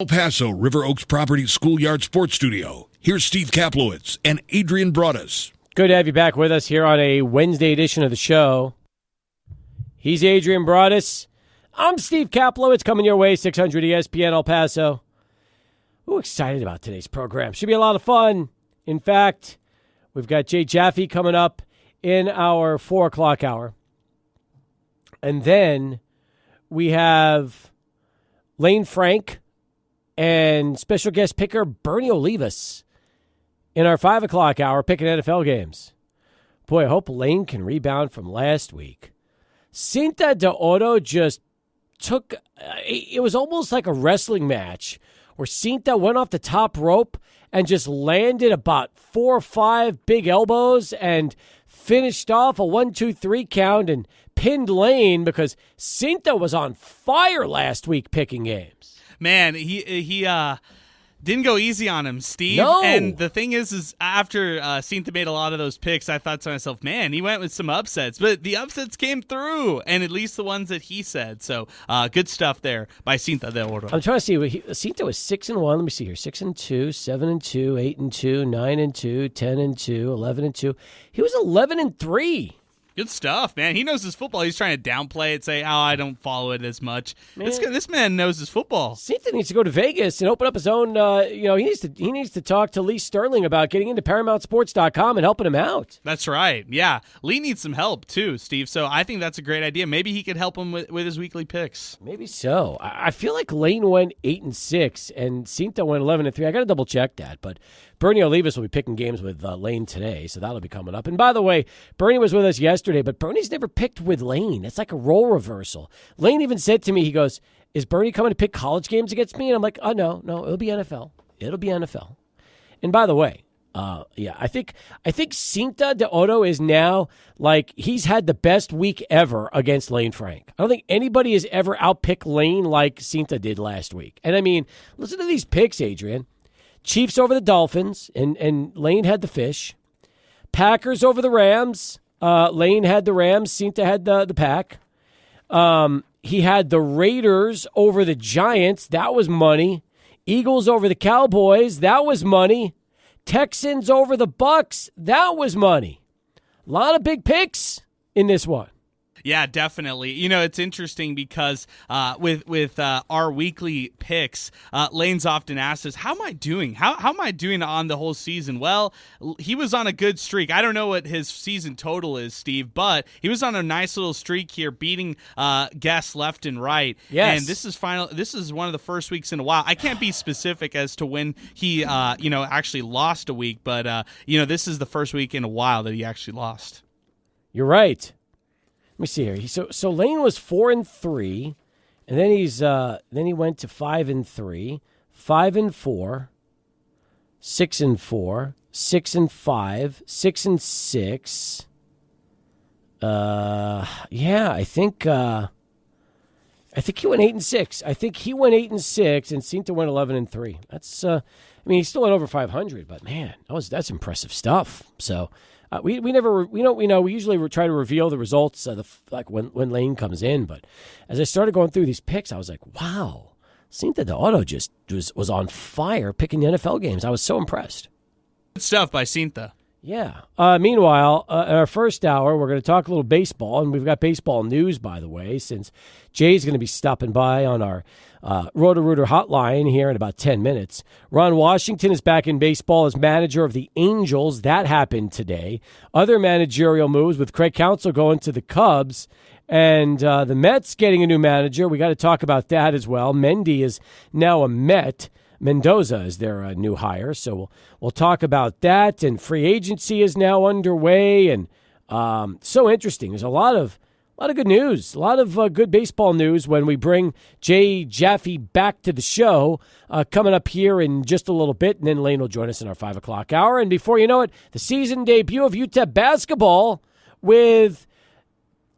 El Paso River Oaks Properties Schoolyard Sports Studio. Here's Steve Kaplowitz and Adrian Broadus. Good to have you back with us here on a Wednesday edition of the show. He's Adrian Broadus. I'm Steve Kaplowitz, coming your way, 600 ESPN El Paso. Ooh, excited about today's program. Should be a lot of fun. In fact, we've got Jaffe coming up in our 4 o'clock hour. And then we have Lane Frank and special guest picker Bernie Olivas in our 5 o'clock hour picking NFL games. Boy, I hope Lane can rebound from last week. Cinta de Oro just took, it was almost like a wrestling match where Cinta went off the top rope and just landed about 4 or 5 big elbows and finished off a 1-2-3 count and pinned Lane because Cinta was on fire last week picking games. Man, he didn't go easy on him, Steve. No. And the thing is after Cinta made a lot of those picks, I thought to myself, man, he went with some upsets. But the upsets came through, and at least the ones that he said. So good stuff there by Cinta de Oro. I'm trying to see. Cinta was 6-1. Let me see here. 6-2, 7-2, 8-2, 9-2, 10-2, 11-2. He was 11-3. Good stuff, man. He knows his football. He's trying to downplay it, say, I don't follow it as much. Man. This man knows his football. Cinta needs to go to Vegas and open up his own, he needs to talk to Lee Sterling about getting into ParamountSports.com and helping him out. That's right. Yeah. Lee needs some help, too, Steve. So I think that's a great idea. Maybe he could help him with his weekly picks. Maybe so. I feel like Lane went 8-6 and Cinta went 11-3. I got to double check that, but Bernie Olivas will be picking games with Lane today, so that'll be coming up. And by the way, Bernie was with us yesterday, but Bernie's never picked with Lane. It's like a role reversal. Lane even said to me, he goes, is Bernie coming to pick college games against me? And I'm like, oh, no, it'll be NFL. It'll be NFL. And by the way, I think Cinta de Oro is now, like, he's had the best week ever against Lane Frank. I don't think anybody has ever outpicked Lane like Cinta did last week. And I mean, listen to these picks, Adrian. Chiefs over the Dolphins, and Lane had the fish. Packers over the Rams. Lane had the Rams. Cinta had the Pack. He had the Raiders over the Giants. That was money. Eagles over the Cowboys. That was money. Texans over the Bucks. That was money. A lot of big picks in this one. Yeah, definitely. You know, it's interesting because with our weekly picks, Lane's often asked us, how am I doing? How am I doing on the whole season? Well, he was on a good streak. I don't know what his season total is, Steve, but he was on a nice little streak here, beating guests left and right. Yes. And this is one of the first weeks in a while. I can't be specific as to when he actually lost a week, but this is the first week in a while that he actually lost. You're right. Let me see here. So Lane was 4-3, and then he went to 5-3, 5-4, 6-4, 6-5, 6-6. I think he went 8-6. I think he went 8-6, and Cinta went 11-3. That's he still went over 500, but man, that's impressive stuff. So. We usually try to reveal the results when Lane comes in, but as I started going through these picks, I was like, wow, Cinta de Oro just was on fire picking the NFL games. I was so impressed. Good stuff by Cinta. Yeah. Meanwhile, in our first hour, we're going to talk a little baseball, and we've got baseball news, by the way, since Jay's going to be stopping by on our Roto-Rooter hotline here in about 10 minutes. Ron Washington is back in baseball as manager of the Angels. That happened today. Other managerial moves with Craig Counsell going to the Cubs and the Mets getting a new manager. We got to talk about that as well. Mendy is now a Met. Mendoza is their new hire, so we'll talk about that. And free agency is now underway, and so interesting. There's a lot of good news, a lot of good baseball news when we bring Jaffe back to the show coming up here in just a little bit, and then Lane will join us in our 5 o'clock hour. And before you know it, the season debut of UTEP basketball with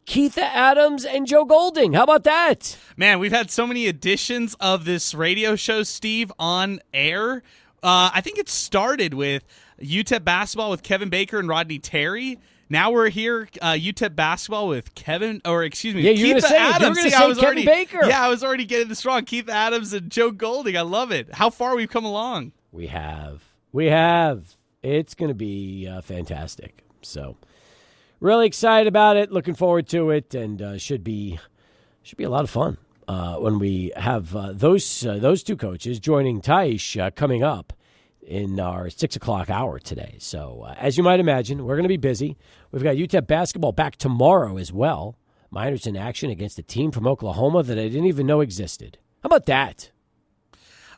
Keitha Adams and Joe Golding. How about that? Man, we've had so many editions of this radio show, Steve, on air. I think it started with UTEP basketball with Kevin Baker and Rodney Terry. Now we're here, UTEP basketball with Keith Adams. Baker. Yeah, I was already getting this wrong. Keith Adams and Joe Golding. I love it. How far we've come along. We have. It's going to be fantastic. So, really excited about it. Looking forward to it, and should be a lot of fun when we have those two coaches joining Taish coming up in our 6 o'clock hour today. So, as you might imagine, we're going to be busy. We've got UTEP basketball back tomorrow as well. Miners in action against a team from Oklahoma that I didn't even know existed. How about that?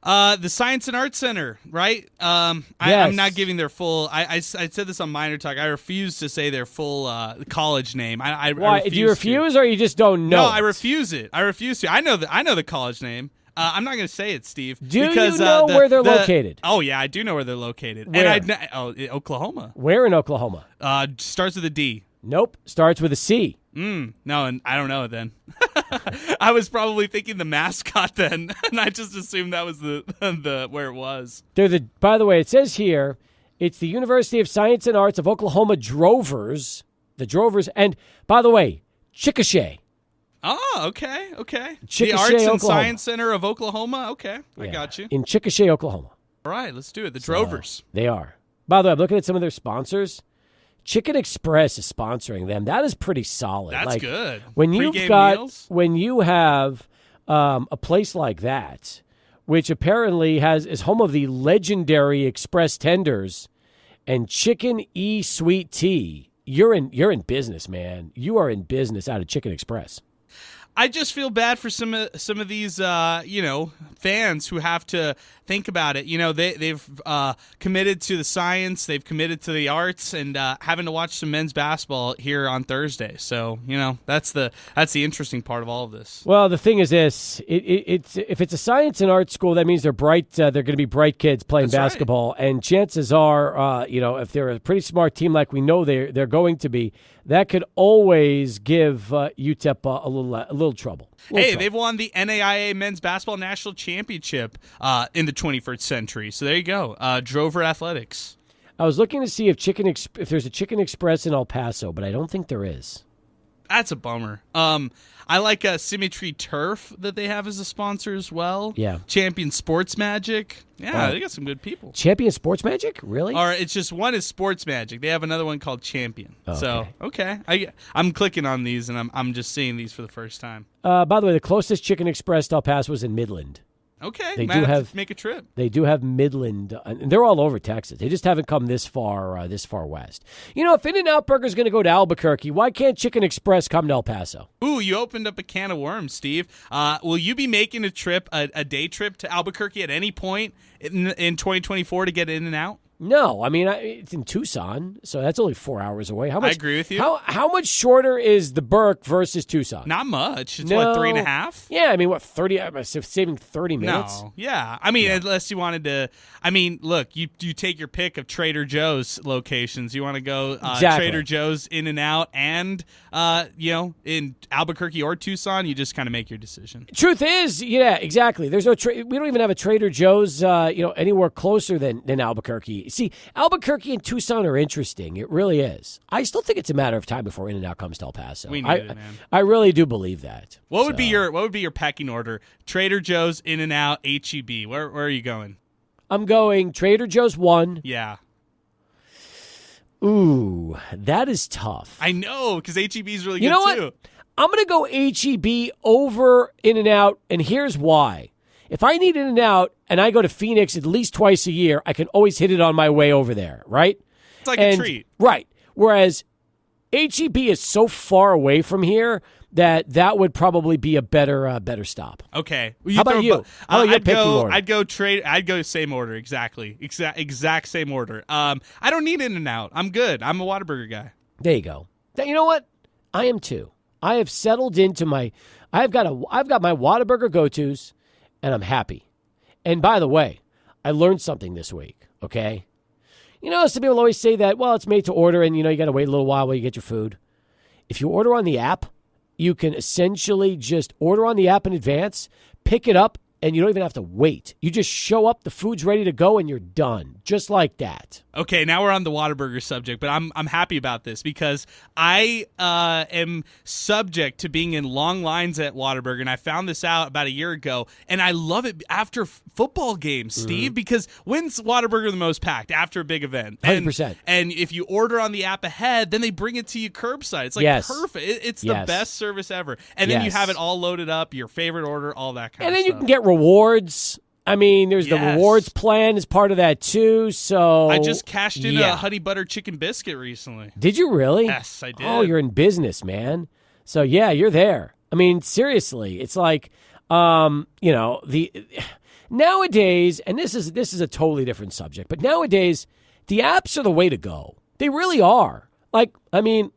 The Science and Arts Center, right? Yes. I'm not giving their full. I said this on Miner Talk. I refuse to say their full college name. Why? Do you refuse, or you just don't know? No, I refuse it. I refuse to. I know the college name. I'm not going to say it, Steve. Do you know where they're located? Oh yeah, I do know where they're located. Where? And Oklahoma. Where in Oklahoma? Starts with a D. Nope. Starts with a C. No, and I don't know it then. I was probably thinking the mascot then, and I just assumed that was the where it was. By the way, it says here, it's the University of Science and Arts of Oklahoma Drovers. The Drovers, and by the way, Chickasha. Oh, okay. Chickasha, the Arts and Oklahoma. Science Center of Oklahoma. Okay, Yeah. I got you. In Chickasha, Oklahoma. All right, let's do it. The Drovers. They are. By the way, I'm looking at some of their sponsors. Chicken Express is sponsoring them. That is pretty solid. That's good. When Pre-game meals? when you have a place like that, which apparently is home of the legendary Express tenders and Chicken Sweet Tea, you're in business, man. You are in business out of Chicken Express. I just feel bad for some of these fans who have to think about it. They've committed to the science, they've committed to the arts, and having to watch some men's basketball here on Thursday. So that's the interesting part of all of this. Well, the thing is this: if it's a science and art school, that means they're bright. They're going to be bright kids playing basketball, right. And chances are, if they're a pretty smart team like we know they're going to be, that could always give UTEP a little trouble. They've won the NAIA Men's Basketball National Championship in the 21st century. So there you go, Drover Athletics. I was looking to see if there's a Chicken Express in El Paso, but I don't think there is. That's a bummer. I like Symmetry Turf that they have as a sponsor as well. Yeah. Champion Sports Magic. Yeah, They got some good people. Champion Sports Magic? Really? Or it's just one is Sports Magic. They have another one called Champion. Oh, so, okay. I'm clicking on these, and I'm just seeing these for the first time. By the way, the closest Chicken Express to El Paso was in Midland. Okay, they might have to make a trip. They do have Midland, and they're all over Texas. They just haven't come this far west. If In-N-Out Burger is going to go to Albuquerque, why can't Chicken Express come to El Paso? Ooh, you opened up a can of worms, Steve. Will you be making a trip, a day trip to Albuquerque at any point in 2024 to get In-N-Out? No, it's in Tucson, so that's only 4 hours away. I agree with you. How much shorter is the Burke versus Tucson? Not much. It's no. 3.5? Yeah, 30? I'm saving 30 minutes? No, yeah. Unless you wanted to. Look, you take your pick of Trader Joe's locations. You want to go exactly. Trader Joe's, In-N-Out, and in Albuquerque or Tucson. You just kind of make your decision. Truth is, yeah, exactly. There's no. We don't even have a Trader Joe's, anywhere closer than Albuquerque. See, Albuquerque and Tucson are interesting. It really is. I still think it's a matter of time before In-N-Out comes to El Paso. We need it, man. I really do believe that. What would be your pecking order? Trader Joe's, In-N-Out, HEB. Where are you going? I'm going Trader Joe's 1. Yeah. Ooh, that is tough. I know, because HEB is really good, you know too. What? I'm going to go HEB over In-N-Out, and here's why. If I need In-N-Out and I go to Phoenix at least twice a year, I can always hit it on my way over there, right? It's like a treat. Right. Whereas HEB is so far away from here that would probably be a better stop. Okay. How about you? I'd go same order, exactly. Exact same order. I don't need In-N-Out. I'm good. I'm a Whataburger guy. There you go. You know what? I am too. I have settled into I've got my Whataburger go-tos, and I'm happy. And by the way, I learned something this week, okay? Some people always say that, well, it's made to order and, you got to wait a little while while you get your food. If you order on the app, you can essentially just order on the app in advance, pick it up and you don't even have to wait. You just show up, the food's ready to go, and you're done. Just like that. Okay, now we're on the Whataburger subject, but I'm happy about this because I am subject to being in long lines at Whataburger, and I found this out about a year ago, and I love it after football games, Steve, because when's Whataburger the most packed? After a big event. 100%. And if you order on the app ahead, then they bring it to you curbside. It's like perfect. It's the best service ever. And then you have it all loaded up, your favorite order, all that kind of stuff. And then you can get rewards. I mean, there's the rewards plan as part of that, too. So I just cashed in a Honey Butter Chicken Biscuit recently. Did you really? Yes, I did. Oh, you're in business, man. So, yeah, you're there. I mean, seriously, it's like, nowadays, and this is a totally different subject, but nowadays, the apps are the way to go. They really are. Like, I mean,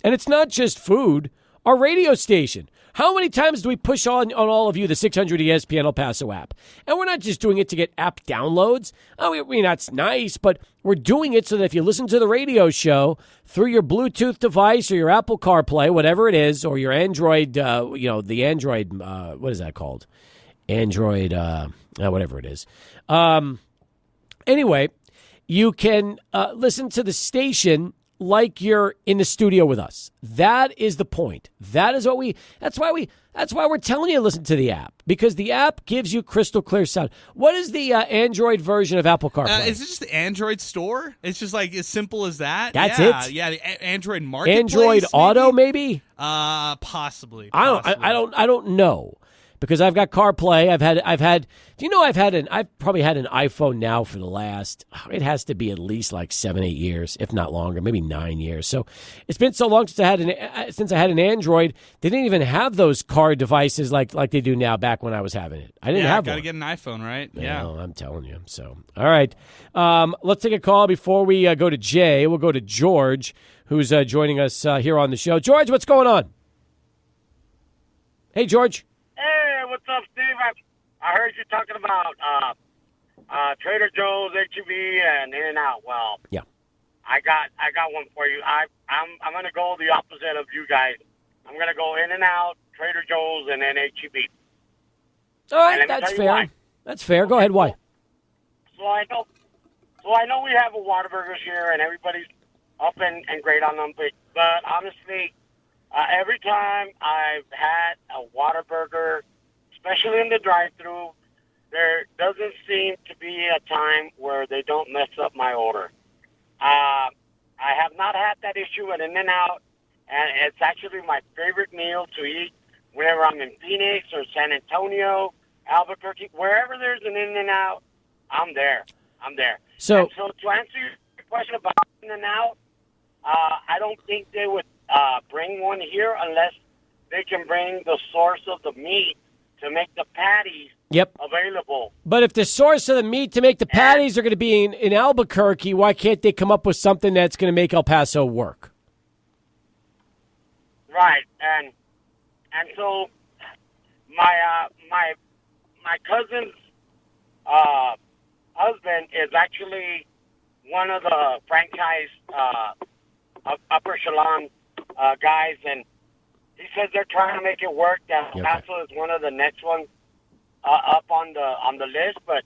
and it's not just food. Our radio station. How many times do we push on all of you the 600 ESPN El Paso app? And we're not just doing it to get app downloads. I mean, that's nice, but we're doing it so that if you listen to the radio show through your Bluetooth device or your Apple CarPlay, whatever it is, or your Android, the Android, what is that called? Android, whatever it is. Anyway, you can listen to the station like you're in the studio with us. That is the point. That's why we're telling you to listen to the app, because the app gives you crystal clear sound. What is the Android version of Apple CarPlay? Is it just the Android store? It's just like as simple as that? That's it? Yeah, the Android marketplace. Android Auto, maybe? Possibly. I don't know. Because I've got CarPlay, I've probably had an iPhone now for the last, it has to be at least like 7-8 years, if not longer, maybe 9 years. So it's been so long since I had an Android. They didn't even have those car devices like they do now. Back when I was having it, I didn't have one. Got to get an iPhone, right? Yeah, I'm telling you. So all right, let's take a call before we go to Jay. We'll go to George, who's joining us here on the show. George, what's going on? Hey, George. Hey, what's up, Steve? I heard you talking about Trader Joe's, HEB, and In-N-Out. Well, yeah, I got one for you. I'm going to go the opposite of you guys. I'm going to go In-N-Out, Trader Joe's, and then HEB. All right, that's fair. Why. That's fair. Go ahead. Why? So I know we have a Whataburgers here, and everybody's up and great on them, but honestly, every time I've had a Whataburger, especially in the drive-thru, there doesn't seem to be a time where they don't mess up my order. I have not had that issue at In-N-Out, and it's actually my favorite meal to eat whenever I'm in Phoenix or San Antonio, Albuquerque, wherever there's an In-N-Out, I'm there. So to answer your question about In-N-Out, I don't think they would bring one here unless they can bring the source of the meat to make the patties available. But if the source of the meat to make the patties are going to be in Albuquerque, why can't they come up with something that's going to make El Paso work? Right, and so my cousin's husband is actually one of the franchise upper echelon guys, and he says they're trying to make it work. That El Paso is one of the next ones up on the list, but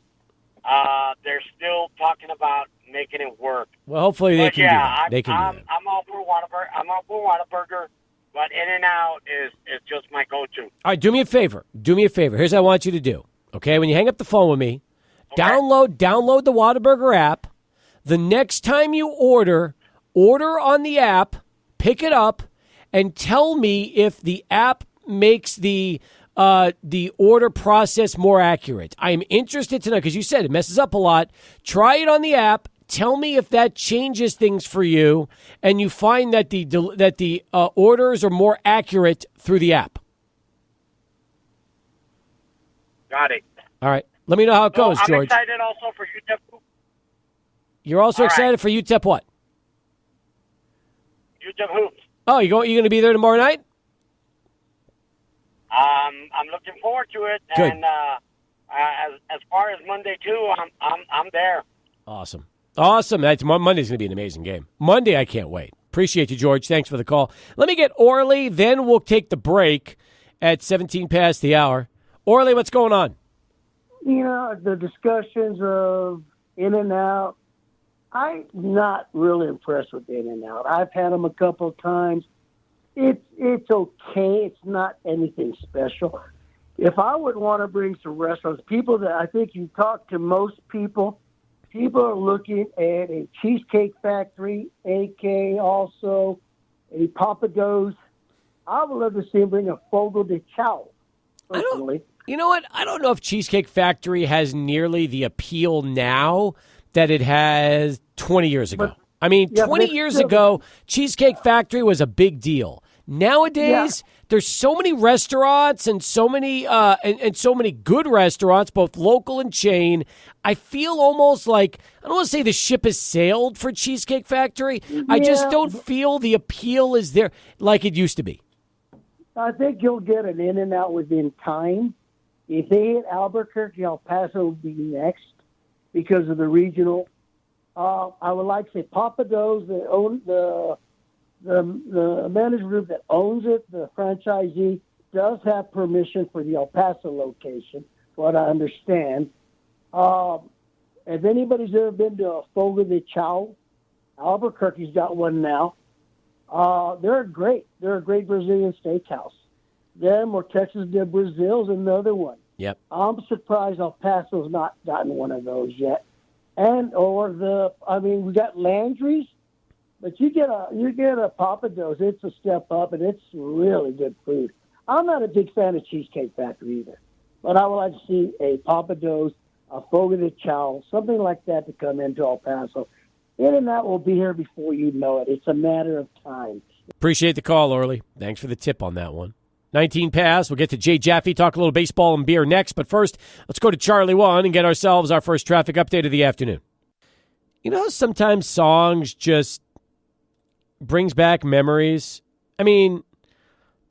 they're still talking about making it work. Well, hopefully they can do that. They can do that. I'm all for Whataburger, but In-N-Out is just my go-to. All right, do me a favor. Here's what I want you to do. Okay, when you hang up the phone with me, download the Whataburger app. The next time you order on the app, pick it up, and tell me if the app makes the order process more accurate. I'm interested to know, because you said it messes up a lot. Try it on the app. Tell me if that changes things for you, and you find that the orders are more accurate through the app. Got it. All right. Let me know how it goes, I'm George. I'm excited also for UTEP. You're also excited for UTEP what? UTEP hoops. Oh, you going to be there tomorrow night? I'm looking forward to it. Good. And as far as Monday too, I'm there. Awesome. Monday's going to be an amazing game. Monday, I can't wait. Appreciate you, George. Thanks for the call. Let me get Orly, then we'll take the break at 17 past the hour. Orly, what's going on? The discussions of In-N-Out, I'm not really impressed with In-N-Out. I've had them a couple of times. It's okay. It's not anything special. If I would want to bring some restaurants, people that I think you talk to most people are looking at a Cheesecake Factory, AK also a Papa Do's. I would love to see him bring a Fogo de Chao, personally. You know what? I don't know if Cheesecake Factory has nearly the appeal now that it has 20 years ago. 20 years ago, Cheesecake Factory was a big deal. Nowadays, there's so many restaurants and so many and so many good restaurants, both local and chain. I feel almost like, I don't want to say the ship has sailed for Cheesecake Factory. I just don't feel the appeal is there like it used to be. I think you'll get an In-N-Out within time. If they hit Albuquerque, El Paso would be next because of the regional. I would like to say Papa Do's, the management group that owns it, the franchisee, does have permission for the El Paso location, what I understand. If anybody's ever been to a Fogo de Chao, Albuquerque's got one now. They're great. They're a great Brazilian steakhouse. Them or Texas de Brazil's another one. Yep. I'm surprised El Paso's not gotten one of those yet. We got Landry's, but you get a Papa Do's. It's a step up, and it's really good food. I'm not a big fan of Cheesecake Factory either, but I would like to see a Papa Do's, a Fogo de Chao, something like that to come into El Paso. In-N-Out will be here before you know it. It's a matter of time. Appreciate the call, Orly. Thanks for the tip on that one. 19 past. We'll get to Jay Jaffe, talk a little baseball and beer next. But first, let's go to Charlie 1 and get ourselves our first traffic update of the afternoon. You know, sometimes songs just brings back memories. I mean,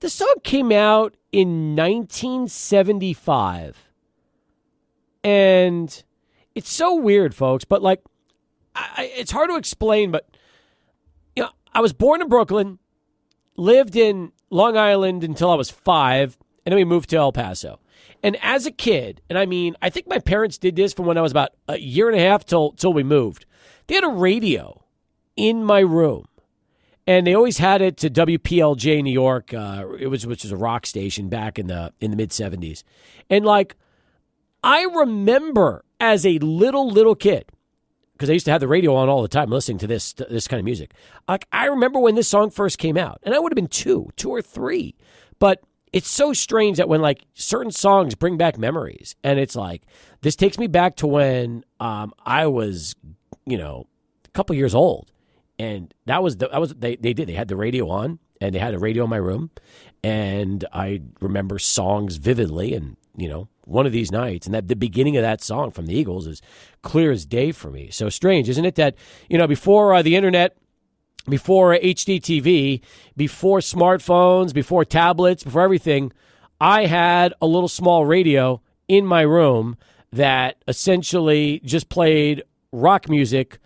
the song came out in 1975. And it's so weird, folks. But, it's hard to explain. But, I was born in Brooklyn, lived in Long Island until I was 5, and then we moved to El Paso. And as a kid, and I think my parents did this from when I was about a year and a half till we moved. They had a radio in my room, and they always had it to WPLJ New York, which was a rock station back in the mid 70s. And I remember as a little kid, because I used to have the radio on all the time listening to this kind of music. I remember when this song first came out, and I would have been two or three. But it's so strange that when certain songs bring back memories, and it's this takes me back to when I was, a couple years old, and they had the radio on, and they had a radio in my room, and I remember songs vividly, and one of these nights, and that the beginning of that song from the Eagles is clear as day for me. So strange, isn't it, that before the internet, before HDTV, before smartphones, before tablets, before everything, I had a little small radio in my room that essentially just played rock music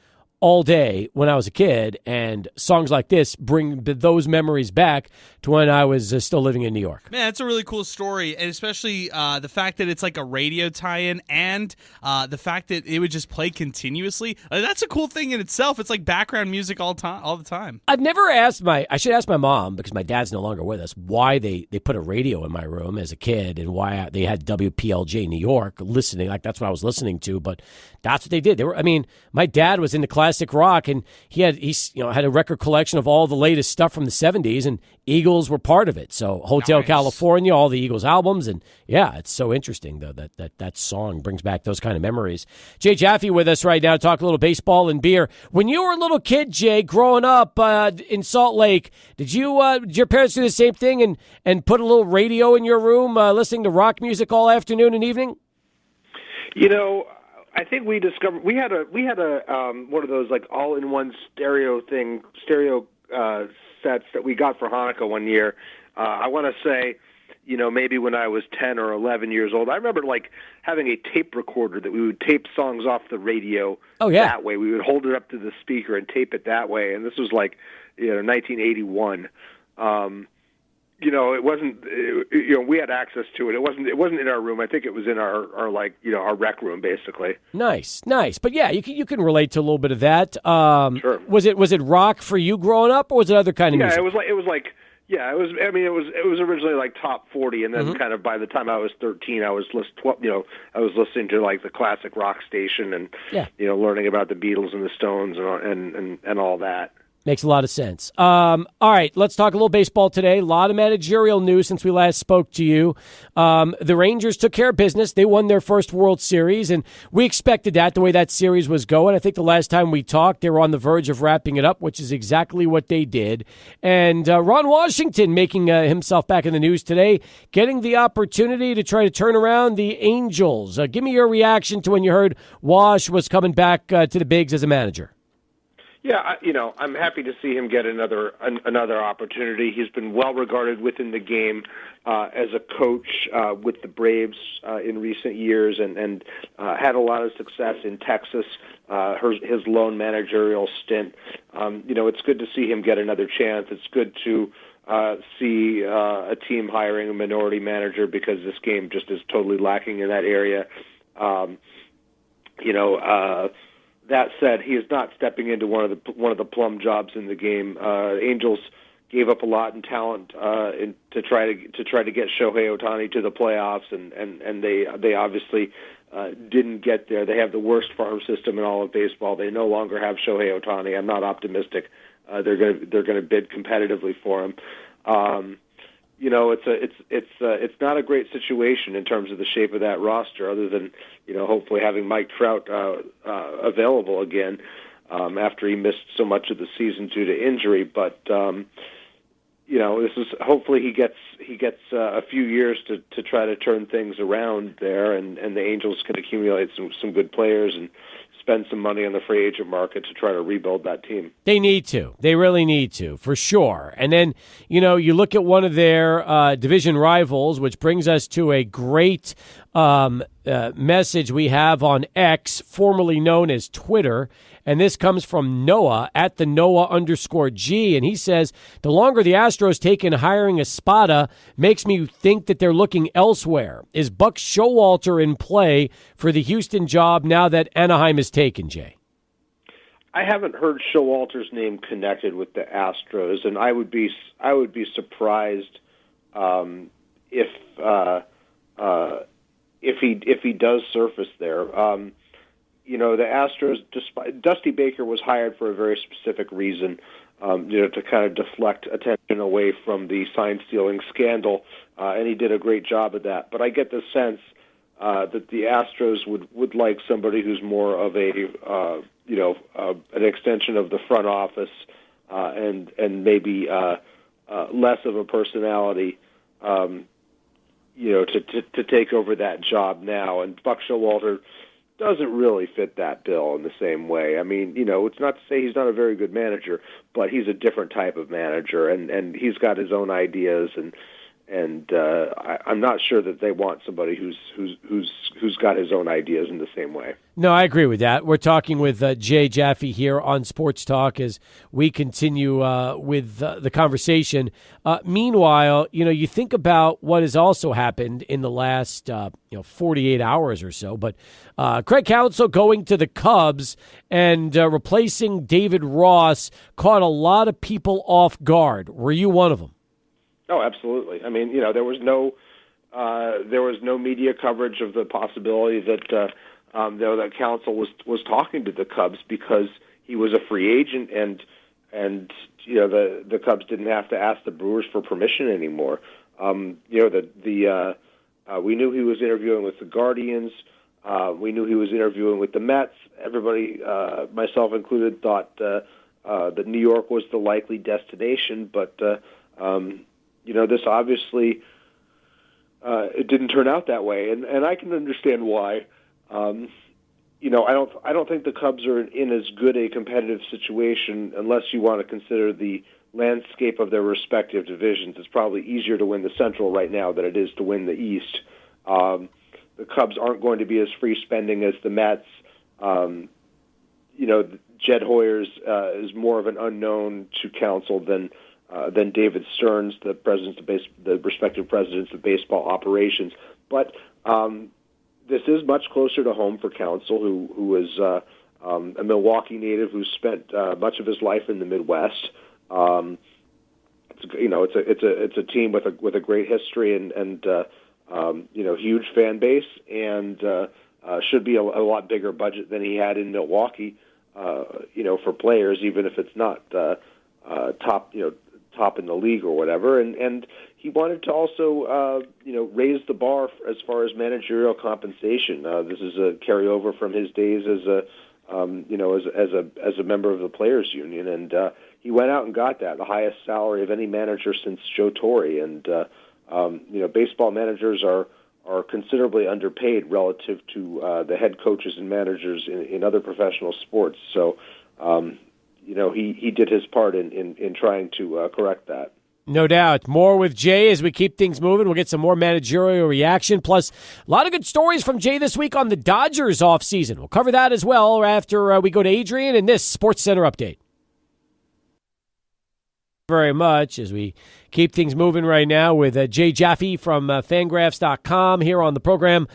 all day when I was a kid, and songs like this bring those memories back to when I was still living in New York. Man, it's a really cool story, and especially the fact that it's like a radio tie-in, and the fact that it would just play continuously. That's a cool thing in itself. It's like background music all the time. I've never asked I should ask my mom, because my dad's no longer with us, why they put a radio in my room as a kid, and why they had WPLJ New York listening. That's what I was listening to, but that's what they did. My dad was into classic rock, and he had a record collection of all the latest stuff from the 70s, and Eagles were part of it. So Hotel California, all the Eagles albums, and it's so interesting though that song brings back those kind of memories. Jay Jaffe with us right now to talk a little baseball and beer. When you were a little kid, Jay, growing up in Salt Lake, did your parents do the same thing and put a little radio in your room, listening to rock music all afternoon and evening? I think we discovered we had a one of those all-in-one stereo sets that we got for Hanukkah one year. I want to say, maybe when I was 10 or 11 years old. I remember having a tape recorder that we would tape songs off the radio. Oh yeah, that way we would hold it up to the speaker and tape it that way. And this was 1981. it wasn't. We had access to it. It wasn't in our room. I think it was in our rec room, basically. Nice. But yeah, you can relate to a little bit of that. Sure. Was it rock for you growing up, or was it other kind of music? Yeah, it was originally like top 40, and then kind of by the time I was 13, I was listening to like the classic rock station and learning about the Beatles and the Stones and all that. Makes a lot of sense. All right, let's talk a little baseball today. A lot of managerial news since we last spoke to you. The Rangers took care of business. They won their first World Series, and we expected that, the way that series was going. I think the last time we talked, they were on the verge of wrapping it up, which is exactly what they did. And Ron Washington making himself back in the news today, getting the opportunity to try to turn around the Angels. Give me your reaction to when you heard Wash was coming back to the bigs as a manager. Yeah, I'm happy to see him get another opportunity. He's been well regarded within the game as a coach with the Braves in recent years, and had a lot of success in Texas. His lone managerial stint. It's good to see him get another chance. It's good to see a team hiring a minority manager, because this game just is totally lacking in that area. That said, he is not stepping into one of the plum jobs in the game. Angels gave up a lot in talent to try to get Shohei Ohtani to the playoffs, and they obviously didn't get there. They have the worst farm system in all of baseball. They no longer have Shohei Ohtani. I'm not optimistic. They're going to bid competitively for him. It's not a great situation in terms of the shape of that roster, other than hopefully having Mike Trout available again after he missed so much of the season due to injury. But this is hopefully he gets a few years to try to turn things around there, and the Angels can accumulate some good players and spend some money on the free agent market to try to rebuild that team. They need to. They really need to, for sure. And then, you look at one of their division rivals, which brings us to a great message we have on X, formerly known as Twitter. And this comes from Noah at the Noah_G. And he says, the longer the Astros take in hiring Espada makes me think that they're looking elsewhere. Is Buck Showalter in play for the Houston job now that Anaheim is taken, Jay? I haven't heard Showalter's name connected with the Astros, and I would be surprised if he does surface there. The Astros, despite Dusty Baker was hired for a very specific reason, to kind of deflect attention away from the sign stealing scandal, and he did a great job of that. But I get the sense that the Astros would like somebody who's more of an extension of the front office, and maybe less of a personality, to take over that job now. And Buck Showalter doesn't really fit that bill in the same way. I mean, it's not to say he's not a very good manager, but he's a different type of manager, and he's got his own ideas, and I'm not sure that they want somebody who's got his own ideas in the same way. No, I agree with that. We're talking with Jay Jaffe here on Sports Talk as we continue with the conversation. Meanwhile, you think about what has also happened in the last 48 hours or so. But Craig Counsell going to the Cubs and replacing David Ross caught a lot of people off guard. Were you one of them? Oh, absolutely. I mean, there was no media coverage of the possibility that that Counsell was talking to the Cubs, because he was a free agent, and the Cubs didn't have to ask the Brewers for permission anymore. We knew he was interviewing with the Guardians. We knew he was interviewing with the Mets. Everybody, myself included, thought that New York was the likely destination, but this obviously it didn't turn out that way, and I can understand why. I don't think the Cubs are in as good a competitive situation unless you want to consider the landscape of their respective divisions. It's probably easier to win the Central right now than it is to win the East. The Cubs aren't going to be as free spending as the Mets. Jed Hoyers is more of an unknown to Counsell than than David Stearns, the respective presidents of baseball operations. But this is much closer to home for Counsell, who is a Milwaukee native who spent much of his life in the Midwest. It's a team with a great history and huge fan base, and should be a lot bigger budget than he had in Milwaukee. For players, even if it's not top in the league or whatever. And he wanted to also raise the bar as far as managerial compensation. This is a carryover from his days as a member of the players union, and he went out and got the highest salary of any manager since Joe Torre. And baseball managers are considerably underpaid relative to the head coaches and managers in other professional sports. So, he did his part in trying to correct that. No doubt. More with Jay as we keep things moving. We'll get some more managerial reaction. Plus, a lot of good stories from Jay this week on the Dodgers offseason. We'll cover that as well after we go to Adrian in this Sports Center update. Very much as we keep things moving right now with Jay Jaffe from Fangraphs.com here on the program.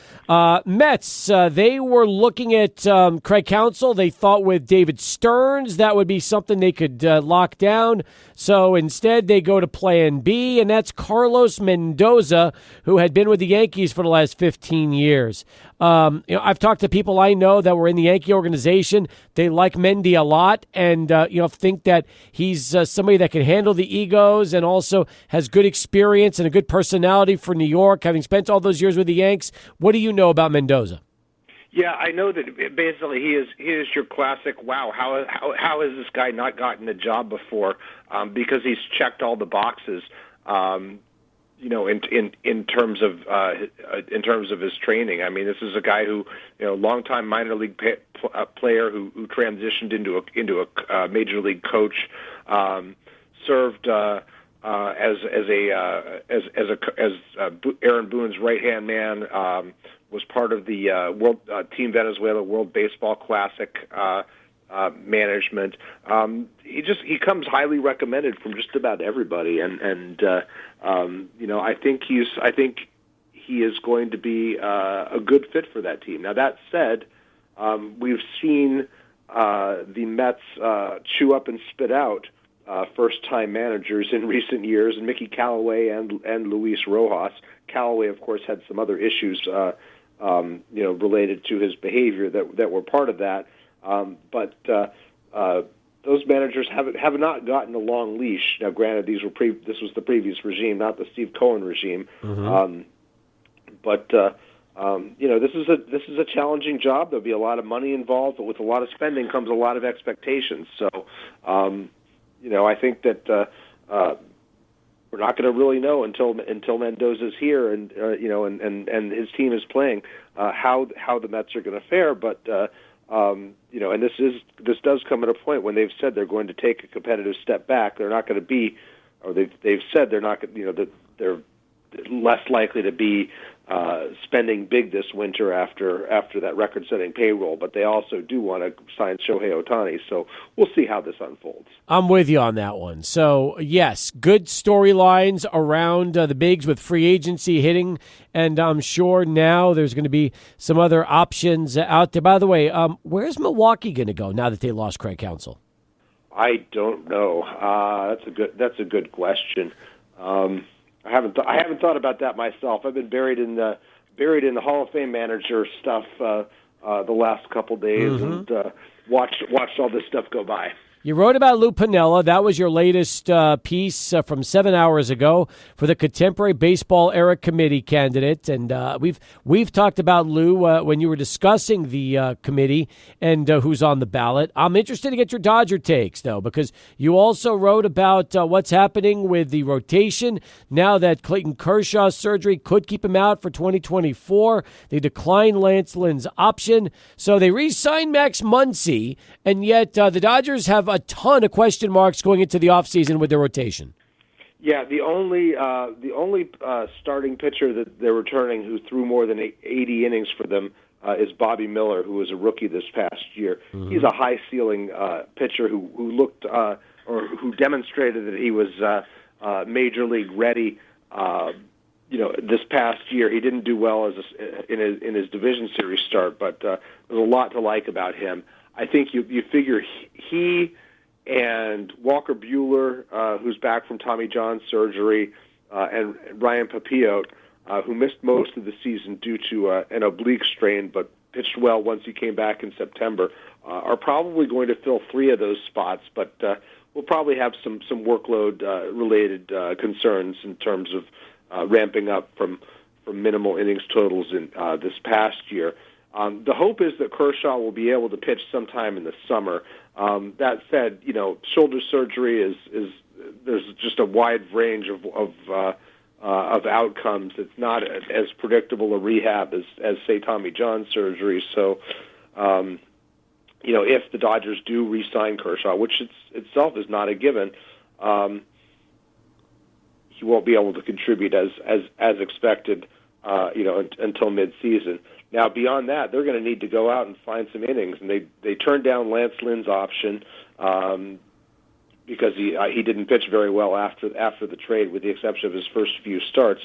Mets, they were looking at Craig Counsell. They thought with David Stearns that would be something they could lock down. So instead they go to plan B, and that's Carlos Mendoza, who had been with the Yankees for the last 15 years. I've talked to people I know that were in the Yankee organization. They like Mendy a lot and, think that he's somebody that can handle the egos and also has good experience and a good personality for New York, having spent all those years with the Yanks. What do you know about Mendoza? Yeah, I know that basically he is your classic, wow, how has this guy not gotten a job before? Because he's checked all the boxes. In terms of his training. I mean, this is a guy who, longtime minor league player who transitioned into a major league coach, served as Aaron Boone's right hand man, was part of the Team Venezuela World Baseball Classic management. He comes highly recommended from just about everybody, and I think he is going to be a good fit for that team. Now that said, we've seen the Mets chew up and spit out first-time managers in recent years, and Mickey Callaway and Luis Rojas. Callaway, of course, had some other issues related to his behavior that were part of that. But those managers have not gotten a long leash. Now, granted, this was the previous regime, not the Steve Cohen regime. Mm-hmm. This is a challenging job. There'll be a lot of money involved, but with a lot of spending comes a lot of expectations. So, I think that we're not going to really know until Mendoza's here and his team is playing how the Mets are going to fare. But and this does come at a point when they've said they're going to take a competitive step back. They're not going to be, or they've said they're not. That they're less likely to be spending big this winter after that record-setting payroll. But they also do want to sign Shohei Ohtani. So we'll see how this unfolds. I'm with you on that one. So, yes, good storylines around the bigs with free agency hitting, and I'm sure now there's going to be some other options out there. By the way, where's Milwaukee going to go now that they lost Craig Counsell? I don't know. That's a good question. I haven't thought about that myself. I've been buried in the Hall of Fame manager stuff the last couple days, mm-hmm. and watched all this stuff go by. You wrote about Lou Piniella. That was your latest piece from 7 hours ago for the Contemporary Baseball Era Committee candidate. And we've talked about Lou when you were discussing the committee and who's on the ballot. I'm interested to get your Dodger takes, though, because you also wrote about what's happening with the rotation now that Clayton Kershaw's surgery could keep him out for 2024. They declined Lance Lynn's option. So they re-signed Max Muncy, and yet the Dodgers have a ton of question marks going into the offseason with their rotation. Yeah, the only starting pitcher that they're returning who threw more than 80 innings for them is Bobby Miller, who was a rookie this past year. Mm-hmm. He's a high-ceiling pitcher who looked or who demonstrated that he was major league ready. This past year he didn't do well in his division series start, but there's a lot to like about him. I think you figure he and Walker Buehler, who's back from Tommy John surgery, and Ryan Papilliot, who missed most of the season due to an oblique strain, but pitched well once he came back in September, are probably going to fill 3 of those spots, but we'll probably have some workload related concerns in terms of ramping up from minimal innings totals in this past year. The hope is that Kershaw will be able to pitch sometime in the summer. That said, shoulder surgery is there's just a wide range of outcomes. It's not as predictable a rehab as say Tommy John surgery. So, if the Dodgers do re-sign Kershaw, which itself is not a given, he won't be able to contribute as expected, until mid-season. Now, beyond that, they're going to need to go out and find some innings, and they turned down Lance Lynn's option because he didn't pitch very well after the trade, with the exception of his first few starts.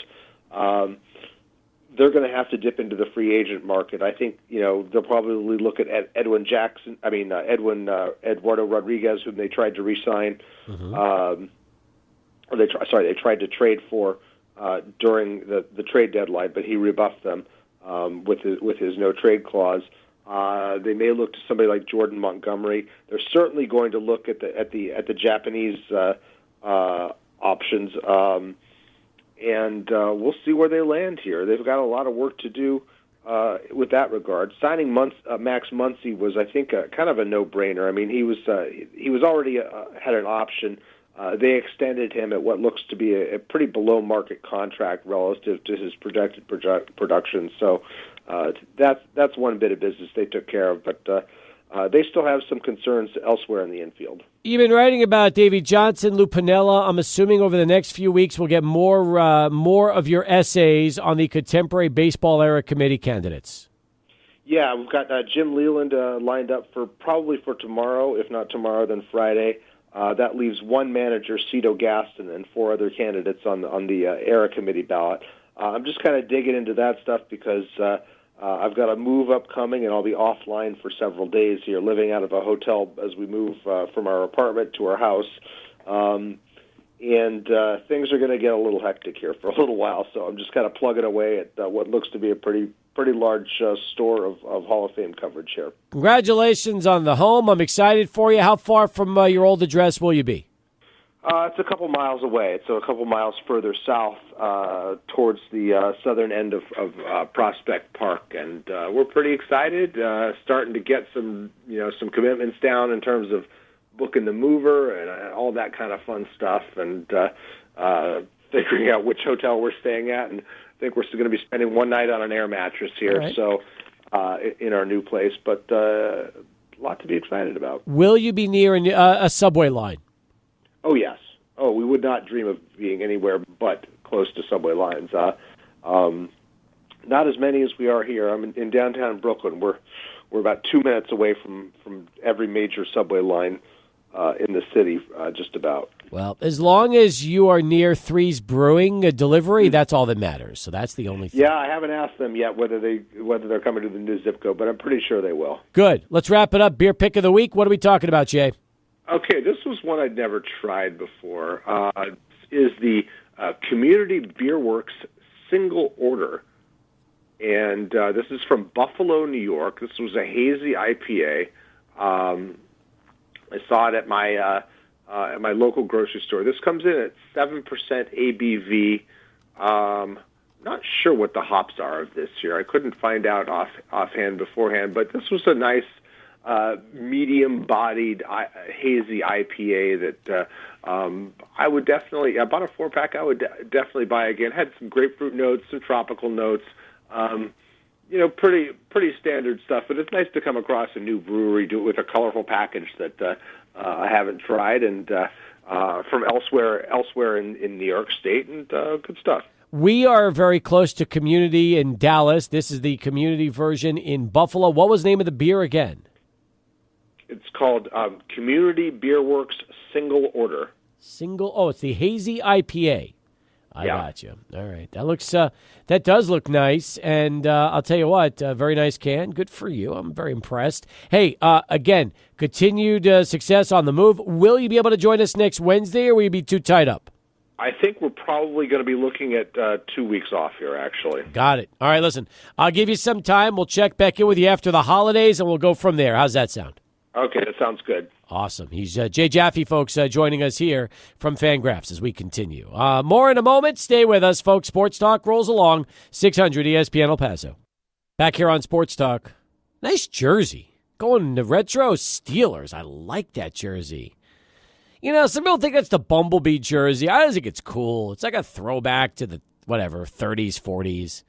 They're going to have to dip into the free agent market. I think they'll probably look at Eduardo Rodriguez, whom they tried to re-sign. Mm-hmm. They tried to trade for during the trade deadline, but he rebuffed them with his no trade clause. They may look to somebody like Jordan Montgomery. They're certainly going to look at the Japanese options, and we'll see where they land here. They've got a lot of work to do with that regard. Signing Max Muncy was, I think, kind of a no-brainer. I mean, he was already had an option. They extended him at what looks to be a pretty below-market contract relative to his projected production. So that's one bit of business they took care of, but they still have some concerns elsewhere in the infield. You've been writing about Davey Johnson, Lou Piniella. I'm assuming over the next few weeks we'll get more of your essays on the contemporary baseball era committee candidates. Yeah, we've got Jim Leland lined up for tomorrow. If not tomorrow, then Friday. That leaves one manager, Cito Gaston, and 4 other candidates on the era committee ballot. I'm just kind of digging into that stuff because I've got a move upcoming, and I'll be offline for several days here, living out of a hotel as we move from our apartment to our house. And things are going to get a little hectic here for a little while, so I'm just kind of plugging away at what looks to be a pretty large store of Hall of Fame coverage here. Congratulations on the home. I'm excited for you. How far from your old address will you be? It's a couple miles away. It's a couple miles further south towards the southern end of Prospect Park, and we're pretty excited. Starting to get some commitments down in terms of booking the mover and all that kind of fun stuff, and figuring out which hotel we're staying at. And I think we're still going to be spending one night on an air mattress here, right. So in our new place, but a lot to be excited about. Will you be near a subway line? Oh, yes. Oh, we would not dream of being anywhere but close to subway lines. Not as many as we are here. I'm in downtown Brooklyn. We're about 2 minutes away from every major subway line in the city, just about. Well, as long as you are near Three's Brewing delivery, that's all that matters. So that's the only thing. Yeah, I haven't asked them yet whether they're coming to the new zip code, but I'm pretty sure they will. Good. Let's wrap it up. Beer pick of the week. What are we talking about, Jay? Okay, this was one I'd never tried before. Is the Community Beer Works single order. And this is from Buffalo, New York. This was a hazy IPA. I saw it at my local grocery store. This comes in at 7% ABV. Not sure what the hops are of this year. I couldn't find out offhand beforehand, but this was a nice medium-bodied hazy IPA that I would definitely. I bought a 4-pack. I would definitely buy again. Had some grapefruit notes, some tropical notes. Pretty standard stuff, but it's nice to come across a new brewery, do it with a colorful package that I haven't tried, and from elsewhere in New York State, and good stuff. We are very close to Community in Dallas. This is the Community version in Buffalo. What was the name of the beer again? It's called Community Beer Works Single Order. It's the Hazy IPA. I got you. All right. That looks that does look nice, and I'll tell you what, very nice can. Good for you. I'm very impressed. Hey, again, continued success on the move. Will you be able to join us next Wednesday, or will you be too tied up? I think we're probably going to be looking at 2 weeks off here, actually. Got it. All right, listen, I'll give you some time. We'll check back in with you after the holidays, and we'll go from there. How's that sound? Okay, that sounds good. Awesome. He's Jay Jaffe, folks, joining us here from Fangraphs as we continue. More in a moment. Stay with us, folks. Sports Talk rolls along. 600 ESPN El Paso. Back here on Sports Talk. Nice jersey. Going to retro Steelers. I like that jersey. You know, some people think that's the Bumblebee jersey. I just think it's cool. It's like a throwback to the, 30s, 40s.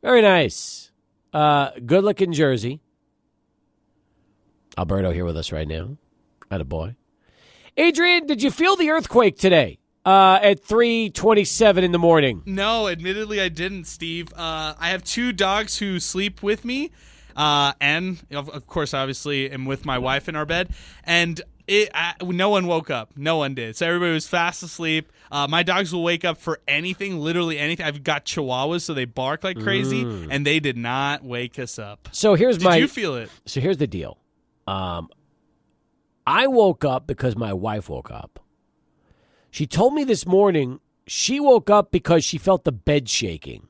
Very nice. Good-looking jersey. Alberto here with us right now. Attaboy. Adrian, did you feel the earthquake today at 3:27 in the morning? No, admittedly I didn't, Steve. I have 2 dogs who sleep with me, and of course, obviously, am with my wife in our bed, and no one woke up. No one did. So everybody was fast asleep. My dogs will wake up for anything, literally anything. I've got Chihuahuas, so they bark like crazy, and they did not wake us up. So did you feel it? So here's the deal. I woke up because my wife woke up. She told me this morning she woke up because she felt the bed shaking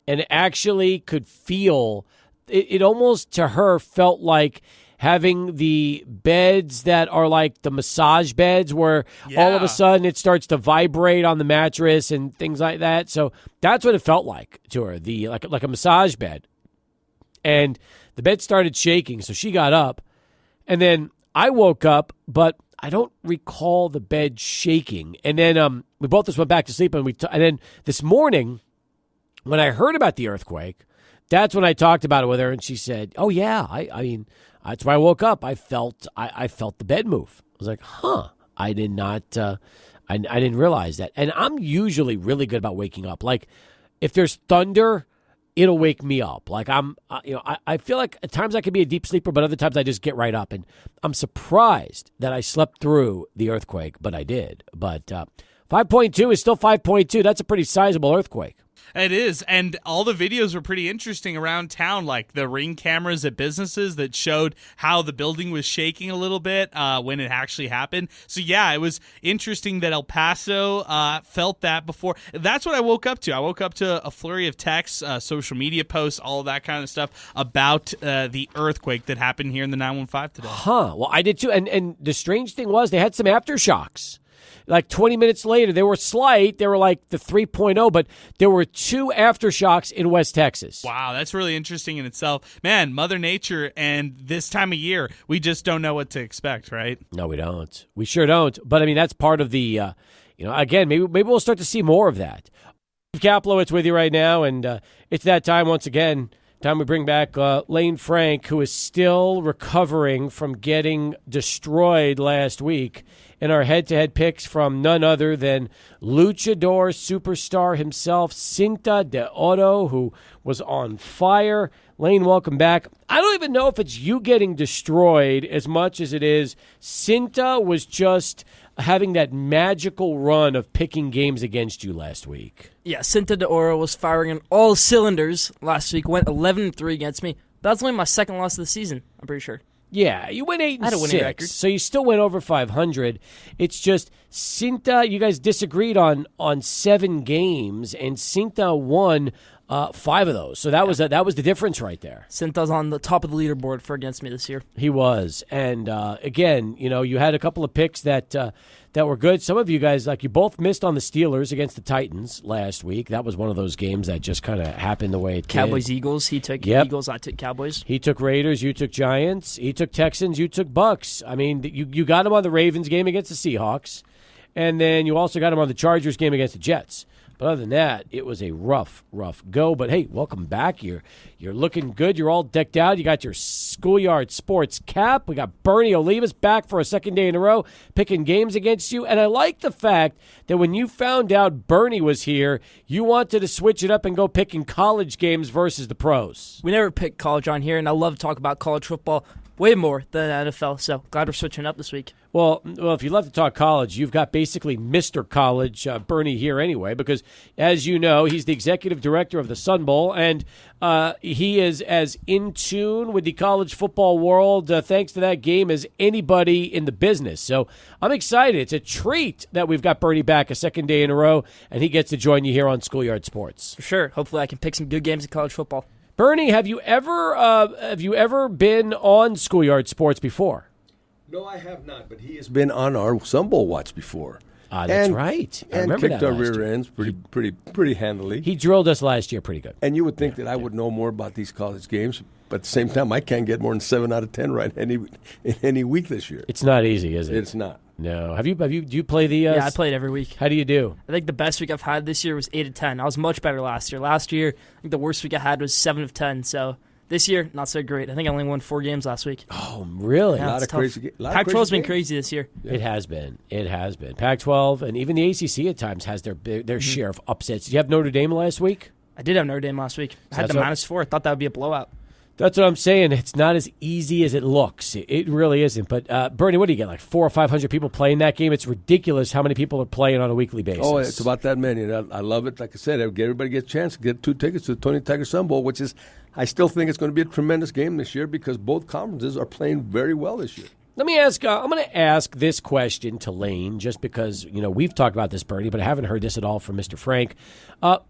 and actually could feel it almost to her felt like having the beds that are like the massage beds where all of a sudden it starts to vibrate on the mattress and things like that. So that's what it felt like to her, like a massage bed. And the bed started shaking, so she got up. And then I woke up, but I don't recall the bed shaking. And then we both just went back to sleep, and then this morning, when I heard about the earthquake, that's when I talked about it with her, and she said, "Oh yeah, I mean, that's why I woke up. I felt the bed move." I was like, "Huh." I did not. I didn't realize that. And I'm usually really good about waking up. Like if there's thunder, it'll wake me up. Like I feel like at times I can be a deep sleeper, but other times I just get right up. And I'm surprised that I slept through the earthquake, but I did. But 5.2 is still 5.2. That's a pretty sizable earthquake. It is, and all the videos were pretty interesting around town, like the Ring cameras at businesses that showed how the building was shaking a little bit when it actually happened. So, yeah, it was interesting that El Paso felt that before. That's what I woke up to. I woke up to a flurry of texts, social media posts, all of that kind of stuff about the earthquake that happened here in the 915 today. Huh. Well, I did too, and the strange thing was they had some aftershocks. Like 20 minutes later, they were slight. They were like the 3.0, but there were 2 aftershocks in West Texas. Wow, that's really interesting in itself. Man, Mother Nature, and this time of year, we just don't know what to expect, right? No, we don't. We sure don't. But, I mean, that's part of the, again, maybe we'll start to see more of that. Kaplowitz with you right now, and it's that time once again. Time we bring back Lane Frank, who is still recovering from getting destroyed last week in our head-to-head picks from none other than luchador superstar himself, Cinta de Oro, who was on fire. Lane, welcome back. I don't even know if it's you getting destroyed as much as it is Cinta was just having that magical run of picking games against you last week. Yeah, Cinta de Oro was firing on all cylinders last week. Went 11-3 against me. That's only my second loss of the season, I'm pretty sure. Yeah, you went 8-6. I had a winning record. So you still went over 500. It's just Cinta, you guys disagreed on 7 games, and Cinta won 5 of those. So that was the difference right there. Cinta's on the top of the leaderboard for against me this year. He was. And again, you had a couple of picks that were good. Some of you guys, like you both missed on the Steelers against the Titans last week. That was one of those games that just kind of happened the way it did. Cowboys-Eagles. He took Eagles, I took Cowboys. He took Raiders, you took Giants. He took Texans, you took Bucks. I mean, you got him on the Ravens game against the Seahawks. And then you also got him on the Chargers game against the Jets. But other than that, it was a rough go. But hey, welcome back. You're looking good. You're all decked out. You got your Schoolyard Sports cap. We got Bernie Olivas back for a second day in a row, picking games against you. And I like the fact that when you found out Bernie was here, you wanted to switch it up and go picking college games versus the pros. We never pick college on here, and I love to talk about college football way more than NFL, so glad we're switching up this week. Well, if you love to talk college, you've got basically Mr. College, Bernie, here anyway, because as you know, he's the executive director of the Sun Bowl, and he is as in tune with the college football world, thanks to that game, as anybody in the business. So I'm excited. It's a treat that we've got Bernie back a second day in a row, and he gets to join you here on Schoolyard Sports. For sure. Hopefully I can pick some good games in college football. Bernie, have you ever been on Schoolyard Sports before? No, I have not, but he has been on our Sun Bowl watch before. That's right. I and remember kicked that our last rear year. ends pretty handily. He drilled us last year pretty good. And you would think that I would know more about these college games, but at the same time, I can't get more than 7 out of 10 right in any week this year. It's not easy, is it? It's not. No. Do you play the? Yeah, I played every week. How do you do? I think the best week I've had this year was 8 of 10. I was much better last year. Last year, I think the worst week I had was 7 of 10. So this year, not so great. I think I only won 4 games last week. Oh, really? Yeah, a lot it's of tough. crazy Pac-12's been games. crazy this year. Yeah. It has been. Pac-12 and even the ACC at times has their share of upsets. Did you have Notre Dame last week? I did have Notre Dame last week. I had That's the what- -4. I thought that would be a blowout. That's what I'm saying. It's not as easy as it looks. It really isn't. But Bernie, what do you get? Like 400 or 500 people playing that game? It's ridiculous how many people are playing on a weekly basis. Oh, it's about that many. And I love it. Like I said, everybody gets a chance to get 2 tickets to the Tony Tiger Sun Bowl, which is, I still think it's going to be a tremendous game this year because both conferences are playing very well this year. Let me ask. I'm going to ask this question to Lane, just because we've talked about this, Bernie, but I haven't heard this at all from Mr. Frank.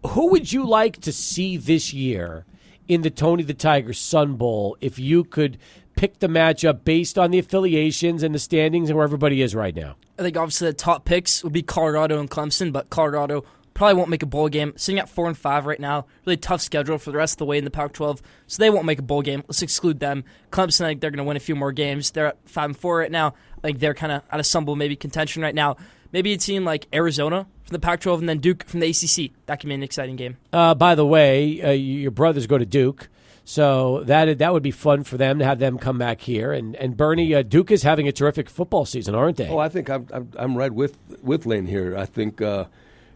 Who would you like to see this year in the Tony the Tiger Sun Bowl if you could pick the matchup based on the affiliations and the standings and where everybody is right now? I think obviously the top picks would be Colorado and Clemson, but Colorado probably won't make a bowl game. Sitting at 4-5 right now, really tough schedule for the rest of the way in the Pac-12, so they won't make a bowl game. Let's exclude them. Clemson, I think they're going to win a few more games. They're at 5-4 right now. I think they're kind of out of Sun Bowl maybe contention right now. Maybe a team like Arizona from the Pac-12 and then Duke from the ACC. That can be an exciting game. By the way, your brothers go to Duke, so that would be fun for them to have them come back here. And Bernie, Duke is having a terrific football season, aren't they? Oh, I think I'm right with Lane here. I think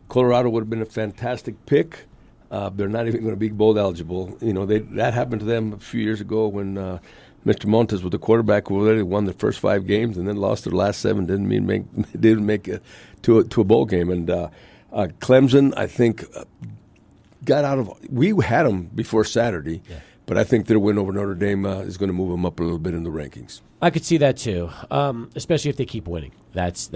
Colorado would have been a fantastic pick. They're not even going to be bowl eligible. That happened to them a few years ago when Mr. Montes was the quarterback who already won the first 5 games and then lost their last 7. Didn't make it to a bowl game. And Clemson, I think, got out of. We had them before Saturday, but I think their win over Notre Dame is going to move them up a little bit in the rankings. I could see that too, especially if they keep winning. That's